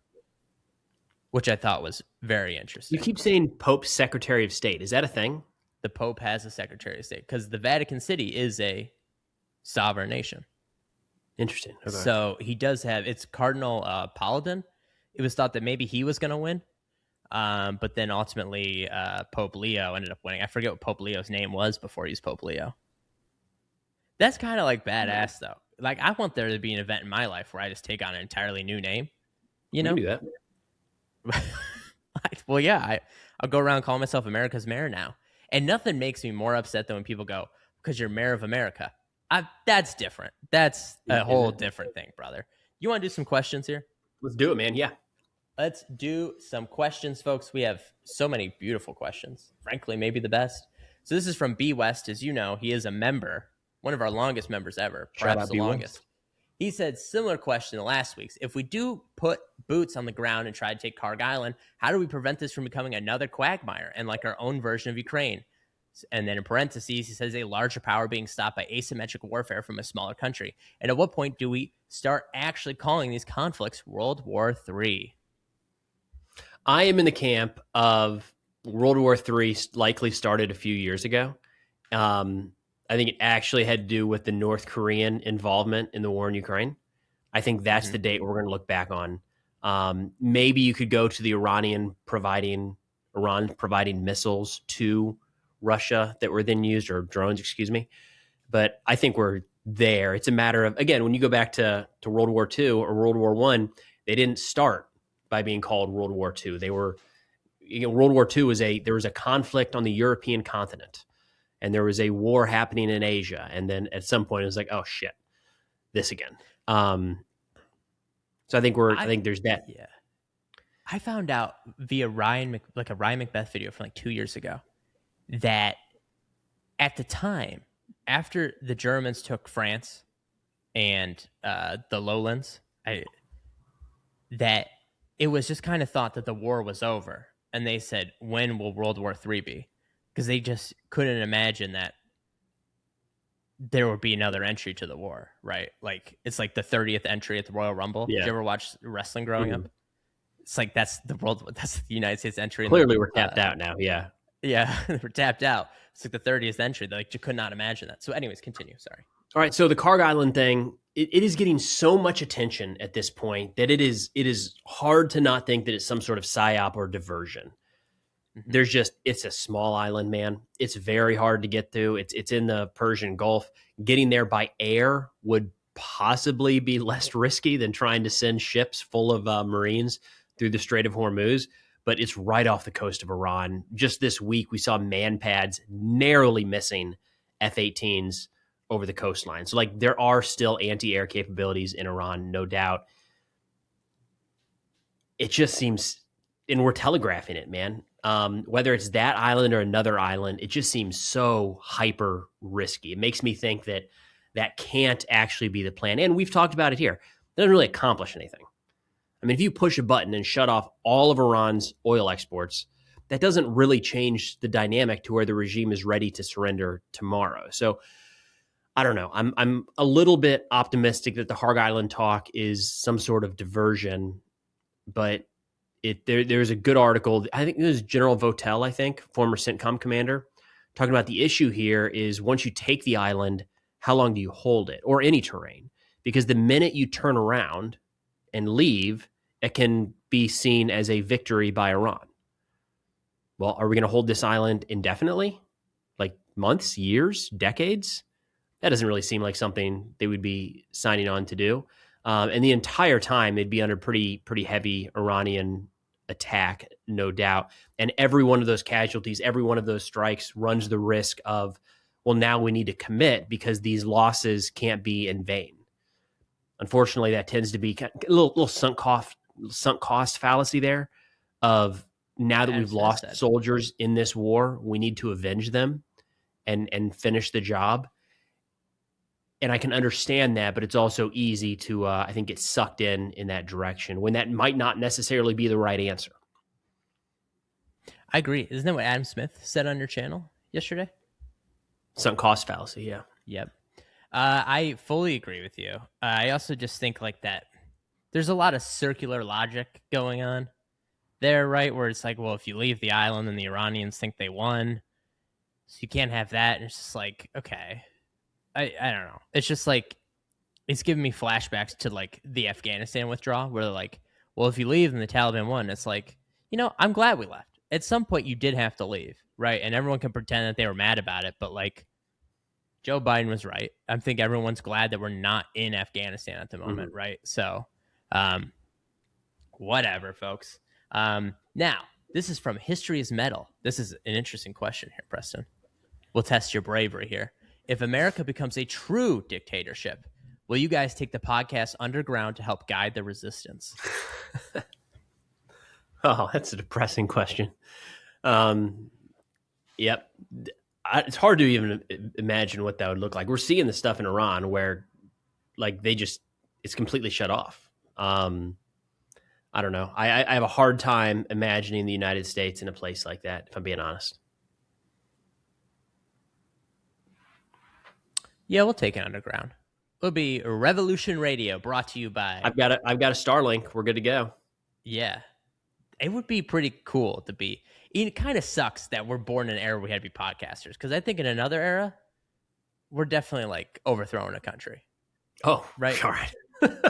which I thought was very interesting. You keep saying Pope's Secretary of State. Is that a thing? The Pope has a Secretary of State because the Vatican City is a sovereign nation. Interesting. Okay. So he does have, it's Cardinal Paladin. It was thought that maybe he was going to win. But then ultimately Pope Leo ended up winning. I forget what Pope Leo's name was before he was Pope Leo. That's kind of like badass though. like I want there to be an event in my life where I just take on an entirely new name. You We know? can do that. Well, yeah, I'll go around calling myself America's mayor now. And nothing makes me more upset than when people go, because you're mayor of America. That's different. That's a whole different thing, brother. You want to do some questions here? Let's do it, man. Yeah. Let's do some questions, folks. We have so many beautiful questions. Frankly, maybe the best. So this is from B West. As you know, he is a member, one of our longest members ever, perhaps the longest. He said, similar question to last week's. If we do put boots on the ground and try to take Karg Island, how do we prevent this from becoming another quagmire and like our own version of Ukraine? And then in parentheses, he says a larger power being stopped by asymmetric warfare from a smaller country. And at what point do we start actually calling these conflicts World War III? I am in the camp of World War III likely started a few years ago. I think it actually had to do with the North Korean involvement in the war in Ukraine. I think that's the date we're going to look back on. Maybe you could go to the Iran providing missiles to Russia that were then used, or drones, excuse me. But I think we're there. It's a matter of, again, when you go back to World War II or World War I, they didn't start by being called World War II. They were, World War II there was a conflict on the European continent, and there was a war happening in Asia. And then at some point it was like, oh shit, this again. So I think there's that. Yeah. I found out via a Ryan Macbeth video from like 2 years ago that at the time, after the Germans took France and the lowlands, that it was just kind of thought that the war was over. And they said, when will World War III be? Because they just couldn't imagine that there would be another entry to the war, right? Like, it's like the 30th entry at the Royal Rumble. Yeah. Did you ever watch wrestling growing up? It's like that's the United States entry. Clearly we're tapped out now, yeah. Yeah, we're tapped out. It's like the 30th entry. Like, you could not imagine that. So anyways, continue, sorry. All right, so the Karg Island thing, it is getting so much attention at this point that it is hard to not think that it's some sort of psyop or diversion. It's a small island, man. It's very hard to get to. It's in the Persian Gulf. Getting there by air would possibly be less risky than trying to send ships full of Marines through the Strait of Hormuz, but it's right off the coast of Iran. Just this week, we saw man pads narrowly missing F-18s over the coastline. So, like, there are still anti-air capabilities in Iran, no doubt. It just seems, and we're telegraphing it, man. Whether it's that island or another island, it just seems so hyper risky. It makes me think that can't actually be the plan. And we've talked about it here. It doesn't really accomplish anything. I mean, if you push a button and shut off all of Iran's oil exports, that doesn't really change the dynamic to where the regime is ready to surrender tomorrow. So I don't know. I'm a little bit optimistic that the Karg Island talk is some sort of diversion, but there's a good article. I think it was General Votel, former CENTCOM commander, talking about the issue here is once you take the island, how long do you hold it, or any terrain? Because the minute you turn around and leave, it can be seen as a victory by Iran. Well, are we going to hold this island indefinitely? Like months, years, decades? That doesn't really seem like something they would be signing on to do. And the entire time, they'd be under pretty heavy Iranian attack, no doubt. And every one of those casualties, every one of those strikes runs the risk of, well, now we need to commit because these losses can't be in vain. Unfortunately, that tends to be a little sunk cost fallacy there of now that we've lost soldiers in this war, we need to avenge them and finish the job. And I can understand that, but it's also easy to, I think, get sucked in that direction when that might not necessarily be the right answer. I agree. Isn't that what Adam Smith said on your channel yesterday? Sunk cost fallacy, yeah. Yep. I fully agree with you. I also just think like that there's a lot of circular logic going on there, right? Where it's like, well, if you leave the island, then the Iranians think they won. So you can't have that. And it's just like, okay. I don't know. It's just like, it's giving me flashbacks to like the Afghanistan withdrawal where they're like, well, if you leave and the Taliban won, it's like, I'm glad we left. At some point you did have to leave, right? And everyone can pretend that they were mad about it, but like, Joe Biden was right. I think everyone's glad that we're not in Afghanistan at the moment, Mm-hmm. right? So, whatever, folks. Now, this is from History is Metal. This is an interesting question here, Preston. We'll test your bravery here. If America becomes a true dictatorship, will you guys take the podcast underground to help guide the resistance? Oh, that's a depressing question. Yep. It's hard to even imagine what that would look like. We're seeing the stuff in Iran where like it's completely shut off. I don't know. I have a hard time imagining the United States in a place like that, if I'm being honest. Yeah, we'll take it underground. It'll be Revolution Radio, brought to you by... I've got a Starlink. We're good to go. Yeah. It would be pretty cool to be... It kind of sucks that we're born in an era where we had to be podcasters, because I think in another era, we're definitely like overthrowing a country. Oh, right. All right.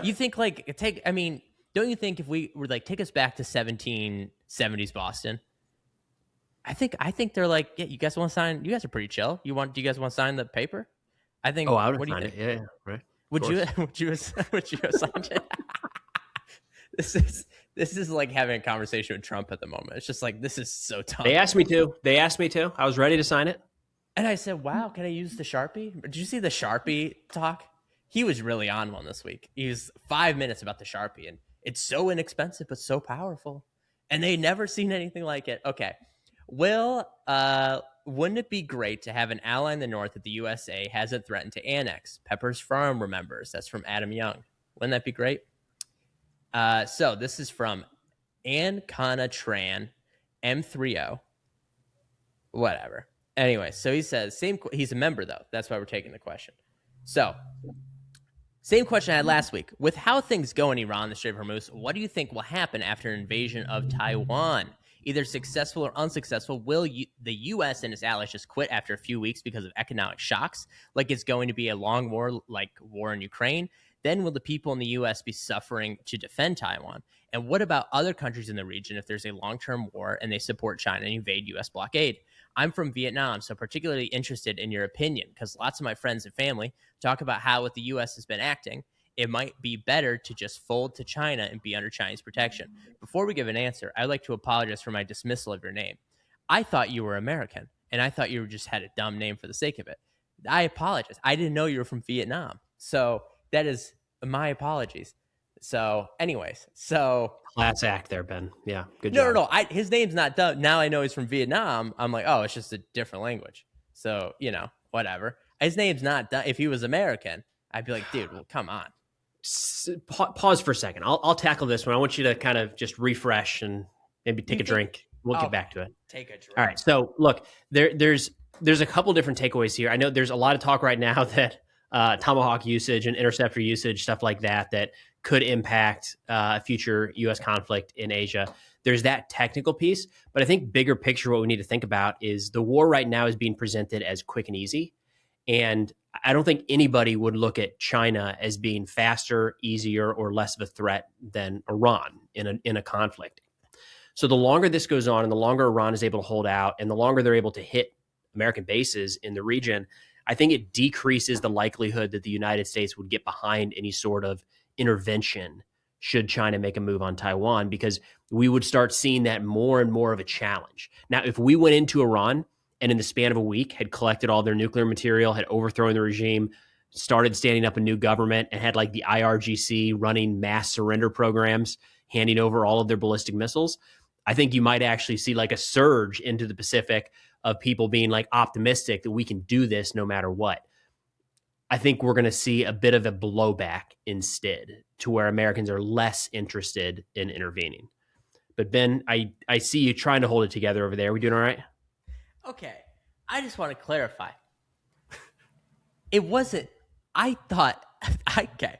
You think like don't you think if we were like take us back to 1770s Boston? I think they're like, yeah, you guys want to sign? You guys are pretty chill. Do you guys want to sign the paper? I think. Oh, I would what do you sign think? it. Yeah, right. Would you have signed it? This is like having a conversation with Trump at the moment. It's just like, this is so tough. They asked me to. I was ready to sign it. And I said, wow, can I use the Sharpie? Did you see the Sharpie talk? He was really on one this week. He was 5 minutes about the Sharpie, and it's so inexpensive but so powerful. And they never seen anything like it. Okay. Well, wouldn't it be great to have an ally in the North that the USA hasn't threatened to annex? Pepper's Farm remembers. That's from Adam Young. Wouldn't that be great? So this is from Ankana Tran M30. Whatever. Anyway, so he says, he's a member, though. That's why we're taking the question. So, same question I had last week. With how things go in Iran, the Strait of Hormuz, what do you think will happen after an invasion of Taiwan? Either successful or unsuccessful, will the U.S. and its allies just quit after a few weeks because of economic shocks, like it's going to be a long war, like war in Ukraine? Then will the people in the U.S. be suffering to defend Taiwan? And what about other countries in the region if there's a long-term war and they support China and invade U.S. blockade? I'm from Vietnam, so particularly interested in your opinion, because lots of my friends and family talk about how with the U.S. has been acting, it might be better to just fold to China and be under Chinese protection. Before we give an answer, I'd like to apologize for my dismissal of your name. I thought you were American, and I thought you just had a dumb name for the sake of it. I apologize. I didn't know you were from Vietnam. So that is my apologies. So anyways, class act there, Ben. Yeah, good job. No. His name's not dumb. Now I know he's from Vietnam. I'm like, oh, it's just a different language. So, whatever. His name's not dumb. If he was American, I'd be like, dude, well, come on. Pause for a second. I'll tackle this one. I want you to kind of just refresh and maybe take a drink. We'll get back to it. Take a drink. All right. So look, there's a couple different takeaways here. I know there's a lot of talk right now that Tomahawk usage and interceptor usage, stuff like that could impact a future U.S. conflict in Asia. There's that technical piece, but I think bigger picture, what we need to think about is the war right now is being presented as quick and easy. And I don't think anybody would look at China as being faster, easier, or less of a threat than Iran in a conflict. So the longer this goes on and the longer Iran is able to hold out and the longer they're able to hit American bases in the region, I think it decreases the likelihood that the United States would get behind any sort of intervention should China make a move on Taiwan, because we would start seeing that more and more of a challenge. Now, if we went into Iran and in the span of a week had collected all their nuclear material, had overthrown the regime, started standing up a new government, and had like the IRGC running mass surrender programs, handing over all of their ballistic missiles, I think you might actually see like a surge into the Pacific of people being like optimistic that we can do this no matter what. I think we're going to see a bit of a blowback instead, to where Americans are less interested in intervening. But Ben, I see you trying to hold it together over there. We doing all right? Okay. I just want to clarify. It wasn't, I thought, okay.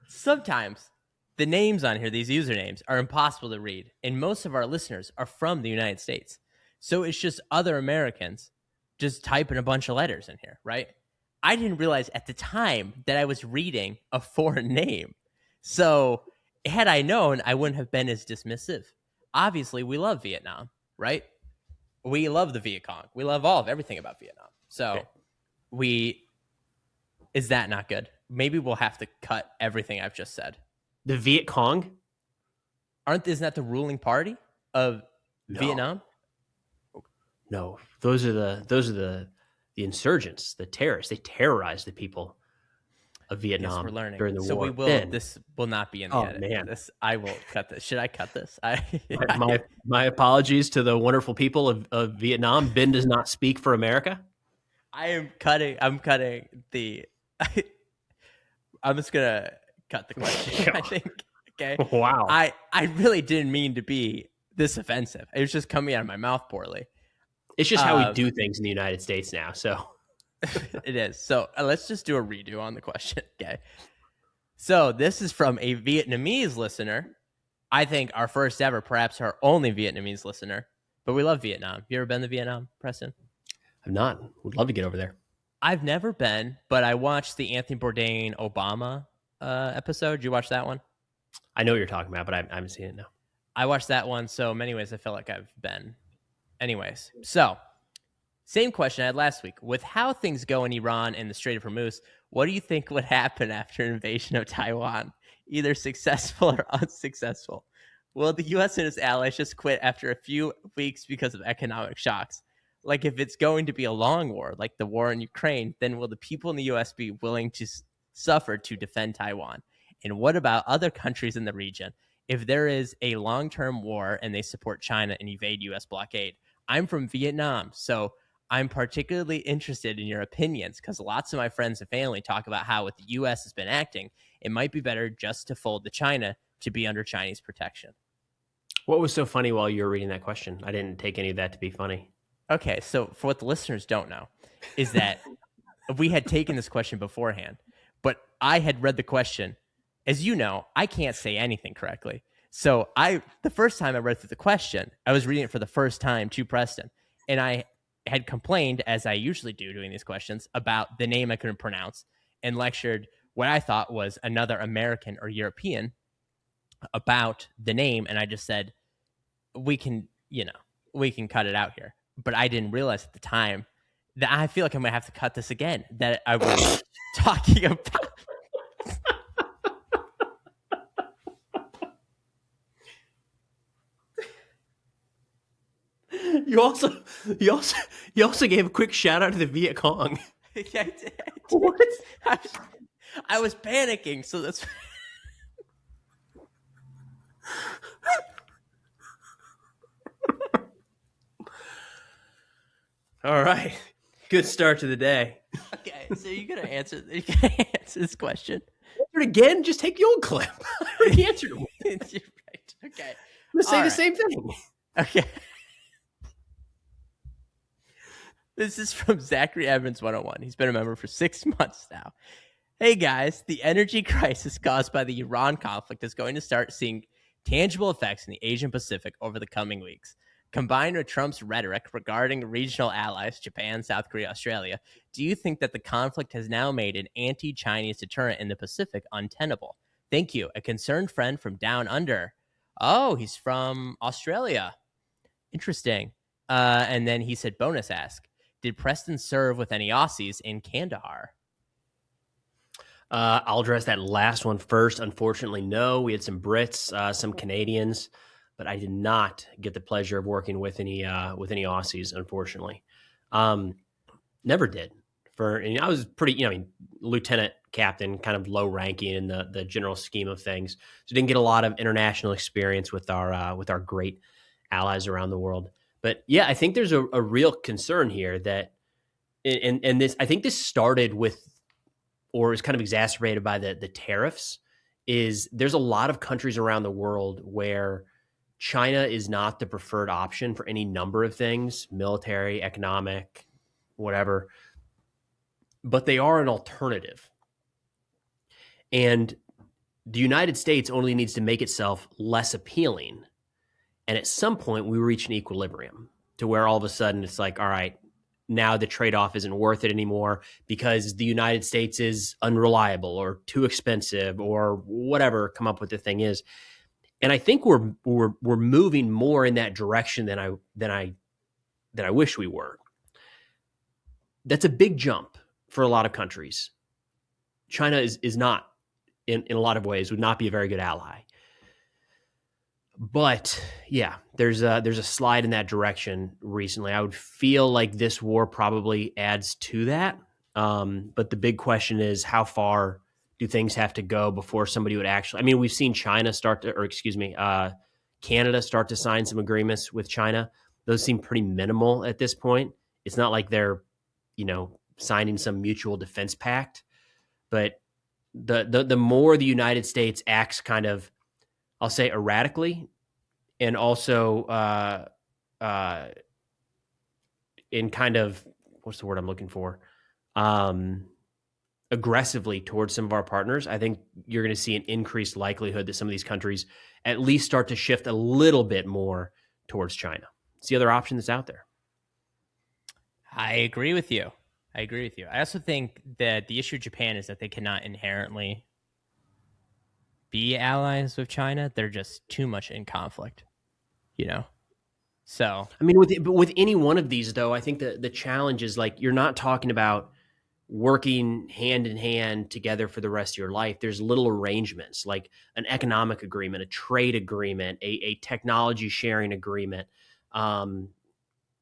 Sometimes the names on here, these usernames, are impossible to read. And most of our listeners are from the United States. So it's just other Americans just typing a bunch of letters in here, right? I didn't realize at the time that I was reading a foreign name. So had I known, I wouldn't have been as dismissive. Obviously, we love Vietnam, right? We love the Viet Cong. We love everything about Vietnam. So we Is that not good? Maybe we'll have to cut everything I've just said. The Viet Cong? Isn't that the ruling party of Vietnam? No, those are the insurgents, the terrorists. They terrorized the people of Vietnam. Yes, we're learning during the so war. We will. Ben. This will not be in the edit. Man. I will cut this. Should I cut this? My apologies to the wonderful people of Vietnam. Ben does not speak for America. I'm cutting the. I'm just gonna cut the question. I think. Okay. Wow. I really didn't mean to be this offensive. It was just coming out of my mouth poorly. It's just how we do things in the United States now. So it is. So let's just do a redo on the question. Okay. So this is from a Vietnamese listener. I think our first ever, perhaps our only Vietnamese listener. But we love Vietnam. You ever been to Vietnam, Preston? I've not. Would love to get over there. I've never been, but I watched the Anthony Bourdain Obama episode. Did you watch that one? I know what you're talking about, but I haven't seen it now. I watched that one, so in many ways I feel like I've been. Anyways, so same question I had last week. With how things go in Iran and the Strait of Hormuz, what do you think would happen after an invasion of Taiwan? Either successful or unsuccessful? Will the U.S. and its allies just quit after a few weeks because of economic shocks? Like if it's going to be a long war, like the war in Ukraine, then will the people in the U.S. be willing to suffer to defend Taiwan? And what about other countries in the region? If there is a long-term war and they support China and evade U.S. blockade, I'm from Vietnam, so I'm particularly interested in your opinions because lots of my friends and family talk about how with the U.S. has been acting, it might be better just to fold to China to be under Chinese protection. What was so funny while you were reading that question? I didn't take any of that to be funny. Okay, so for what the listeners don't know is that we had taken this question beforehand, but I had read the question. As you know, I can't say anything correctly. So the first time I read through the question, I was reading it for the first time to Preston, and I had complained, as I usually do doing these questions, about the name I couldn't pronounce and lectured what I thought was another American or European about the name. And I just said, we can cut it out here. But I didn't realize at the time that I feel like I'm going to have to cut this again, that I was talking about. You also gave a quick shout out to the Viet Cong. Yeah, I did. What? I was panicking, so that's. All right, good start to the day. Okay, so you're gonna answer this question. Answer it again. Just take the old clip. I already answered it. You're right. Okay, I'm gonna say the same thing. Okay. This is from Zachary Evans 101. He's been a member for 6 months now. Hey guys, the energy crisis caused by the Iran conflict is going to start seeing tangible effects in the Asian Pacific over the coming weeks. Combined with Trump's rhetoric regarding regional allies, Japan, South Korea, Australia, do you think that the conflict has now made an anti-Chinese deterrent in the Pacific untenable? Thank you. A concerned friend from down under. Oh, he's from Australia. Interesting. And then he said, bonus ask. Did Preston serve with any Aussies in Kandahar? I'll address that last one first. Unfortunately, no. We had some Brits, some Canadians, but I did not get the pleasure of working with any Aussies, unfortunately. Never did. I was pretty, lieutenant captain, kind of low ranking in the general scheme of things. So didn't get a lot of international experience with our great allies around the world. But yeah, I think there's a real concern here that, and this, I think this started with, or is kind of exacerbated by the tariffs, is there's a lot of countries around the world where China is not the preferred option for any number of things, military, economic, whatever, but they are an alternative. And the United States only needs to make itself less appealing. And at some point, we reach an equilibrium to where all of a sudden it's like, all right, now the trade-off isn't worth it anymore because the United States is unreliable or too expensive or whatever come up with the thing is. And I think we're moving more in that direction than I wish we were. That's a big jump for a lot of countries. China is not, in a lot of ways, would not be a very good ally. But yeah, there's a slide in that direction recently. I would feel like this war probably adds to that. But the big question is, how far do things have to go before somebody would actually? I mean, we've seen Canada start to sign some agreements with China. Those seem pretty minimal at this point. It's not like they're, signing some mutual defense pact. But the more the United States acts kind of, I'll say, erratically, and also in kind of, what's the word I'm looking for? Aggressively towards some of our partners, I think you're going to see an increased likelihood that some of these countries at least start to shift a little bit more towards China. It's the other option that's out there. I agree with you. I also think that the issue of Japan is that they cannot inherently be allies with China. They're just too much in conflict, So, I mean, with any one of these, though, I think the challenge is, like, you're not talking about working hand in hand together for the rest of your life. There's little arrangements, like an economic agreement, a trade agreement, a technology sharing agreement.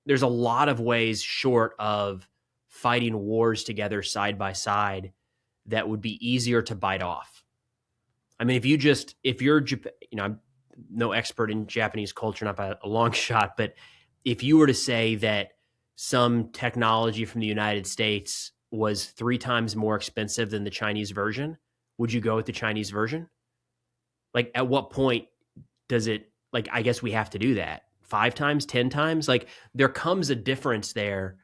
There's a lot of ways short of fighting wars together side by side that would be easier to bite off. I mean, if you're, I'm no expert in Japanese culture, not by a long shot, but if you were to say that some technology from the United States was 3 times more expensive than the Chinese version, would you go with the Chinese version? Like, at what point does it, like, I guess we have to do that 5 times, 10 times? Like, there comes a difference there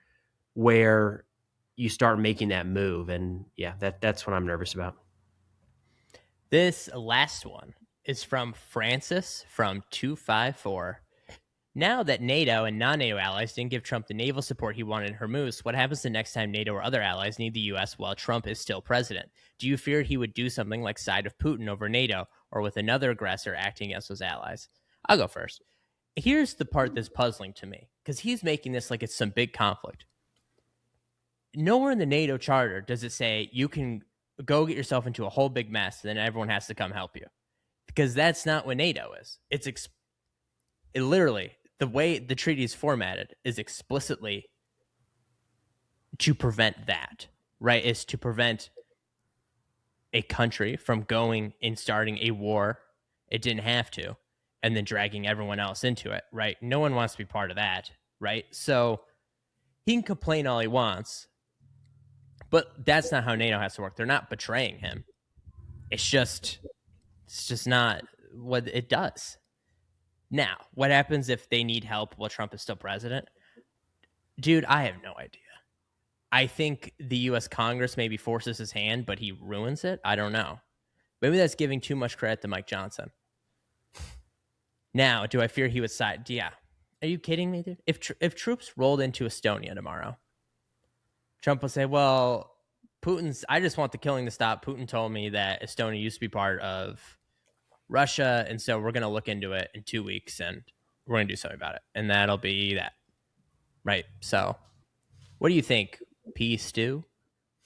where you start making that move. And yeah, that's what I'm nervous about. This last one is from Francis from 254. Now that NATO and non-NATO allies didn't give Trump the naval support he wanted in Hormuz, what happens the next time NATO or other allies need the U.S. while Trump is still president? Do you fear he would do something like side with Putin over NATO or with another aggressor acting against those allies? I'll go first. Here's the part that's puzzling to me, because he's making this like it's some big conflict. Nowhere in the NATO charter does it say you can go get yourself into a whole big mess and then everyone has to come help you, because that's not what NATO is. It literally, the way the treaty is formatted is explicitly to prevent that, right? Is to prevent a country from going and starting a war it didn't have to and then dragging everyone else into it, right? No one wants to be part of that, right? So he can complain all he wants, but that's not how NATO has to work. They're not betraying him. It's just not what it does. Now, what happens if they need help while Trump is still president? Dude, I have no idea. I think the U.S. Congress maybe forces his hand, but he ruins it. I don't know. Maybe that's giving too much credit to Mike Johnson. Now, do I fear he would side? Yeah. Are you kidding me, dude? If troops rolled into Estonia tomorrow, Trump will say, well, I just want the killing to stop. Putin told me that Estonia used to be part of Russia, and so we're going to look into it in 2 weeks, and we're going to do something about it, and that'll be that. Right? So, what do you think, Stu?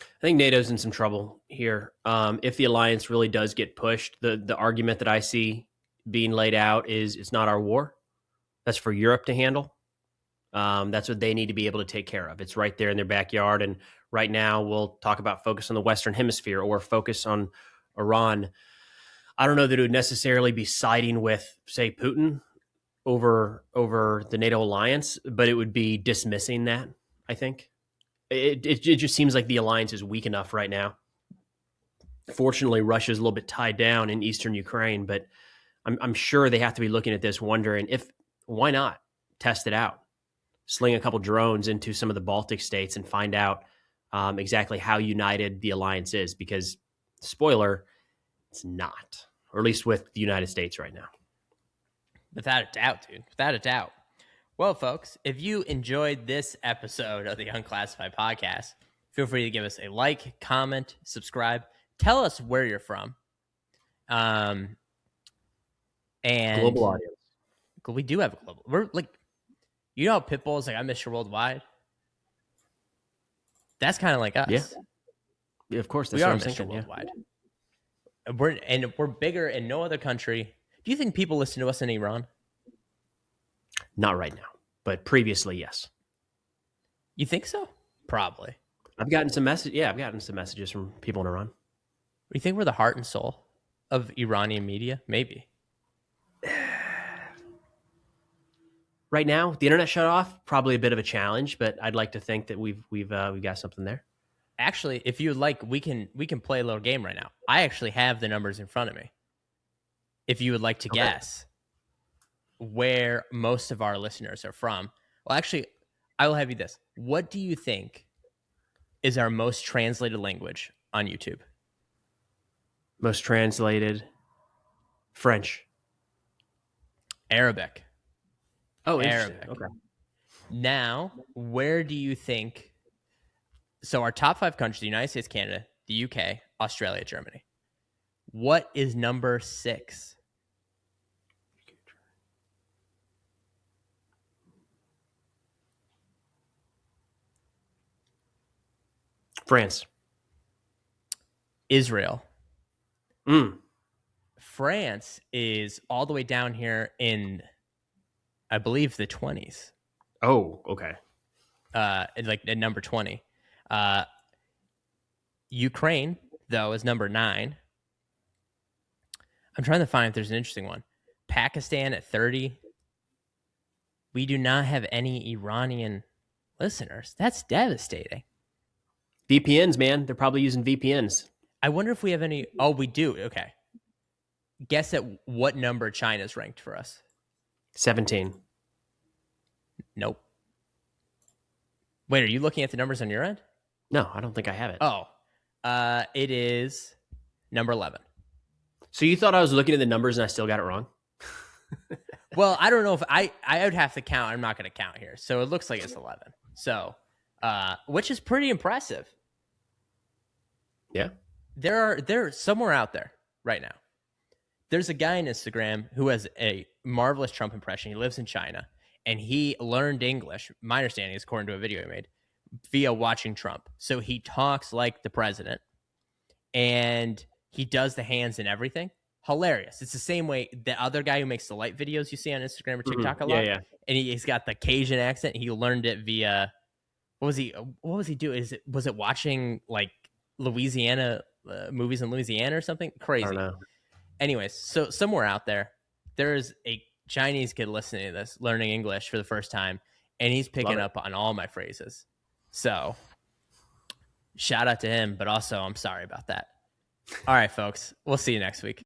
I think NATO's in some trouble here. If the alliance really does get pushed, the argument that I see being laid out is it's not our war. That's for Europe to handle. That's what they need to be able to take care of. It's right there in their backyard. And right now we'll talk about focus on the Western Hemisphere or focus on Iran. I don't know that it would necessarily be siding with, say, Putin over the NATO alliance, but it would be dismissing that, I think. It just seems like the alliance is weak enough right now. Fortunately, Russia's a little bit tied down in eastern Ukraine, but I'm sure they have to be looking at this wondering why not test it out? Sling a couple drones into some of the Baltic states and find out exactly how united the alliance is, because, spoiler, it's not, or at least with the United States right now. Without a doubt, dude. Without a doubt. Well, folks, if you enjoyed this episode of the Unclassified podcast, feel free to give us a like, comment, subscribe. Tell us where you're from. And global audience. We do have a global. We're like, you know how Pitbull's like, I miss you worldwide? That's kind of like us. Yeah. Yeah, of course, that's We what are I'm Mr. thinking. Worldwide. Yeah. We're bigger in no other country. Do you think people listen to us in Iran? Not right now, but previously, yes. You think so? Probably. I've gotten some message. Yeah, I've gotten some messages from people in Iran. You think we're the heart and soul of Iranian media? Maybe. Right now, the internet shut off. Probably a bit of a challenge, but I'd like to think that we've got something there. Actually, if you would like, we can play a little game right now. I actually have the numbers in front of me. If you would like to guess where most of our listeners are from. Well, actually, I will have you this. What do you think is our most translated language on YouTube? Most translated French. Arabic. Oh, interesting. Arabic. Okay. Now, where do you think? So our top 5 countries: the United States, Canada, the UK, Australia, Germany. What is number 6? France. Israel. Mm. France is all the way down here in, I believe, the 20s. Oh, okay. Like at number 20. Ukraine, though, is number 9. I'm trying to find if there's an interesting one. Pakistan at 30. We do not have any Iranian listeners. That's devastating. VPNs, man. They're probably using VPNs. I wonder if we have any. Oh, we do. Okay. Guess at what number China's ranked for us. 17. Nope. Wait, are you looking at the numbers on your end? No, I don't think I have it. Oh, it is number 11. So you thought I was looking at the numbers and I still got it wrong? Well, I don't know if I would have to count. I'm not going to count here. So it looks like it's 11. So, which is pretty impressive. Yeah. They're somewhere out there right now. There's a guy on Instagram who has a marvelous Trump impression. He lives in China and he learned English. My understanding is, according to a video he made, via watching Trump. So he talks like the president and he does the hands and everything. Hilarious. It's the same way the other guy who makes the light videos you see on Instagram or TikTok a lot. Yeah. And he's got the Cajun accent. He learned it via, what was he doing? Was it watching like Louisiana movies in Louisiana or something? Crazy. I don't know. Anyways, so somewhere out there is a Chinese kid listening to this, learning English for the first time, and he's picking up on all my phrases. So shout out to him, but also I'm sorry about that. All right, folks. We'll see you next week.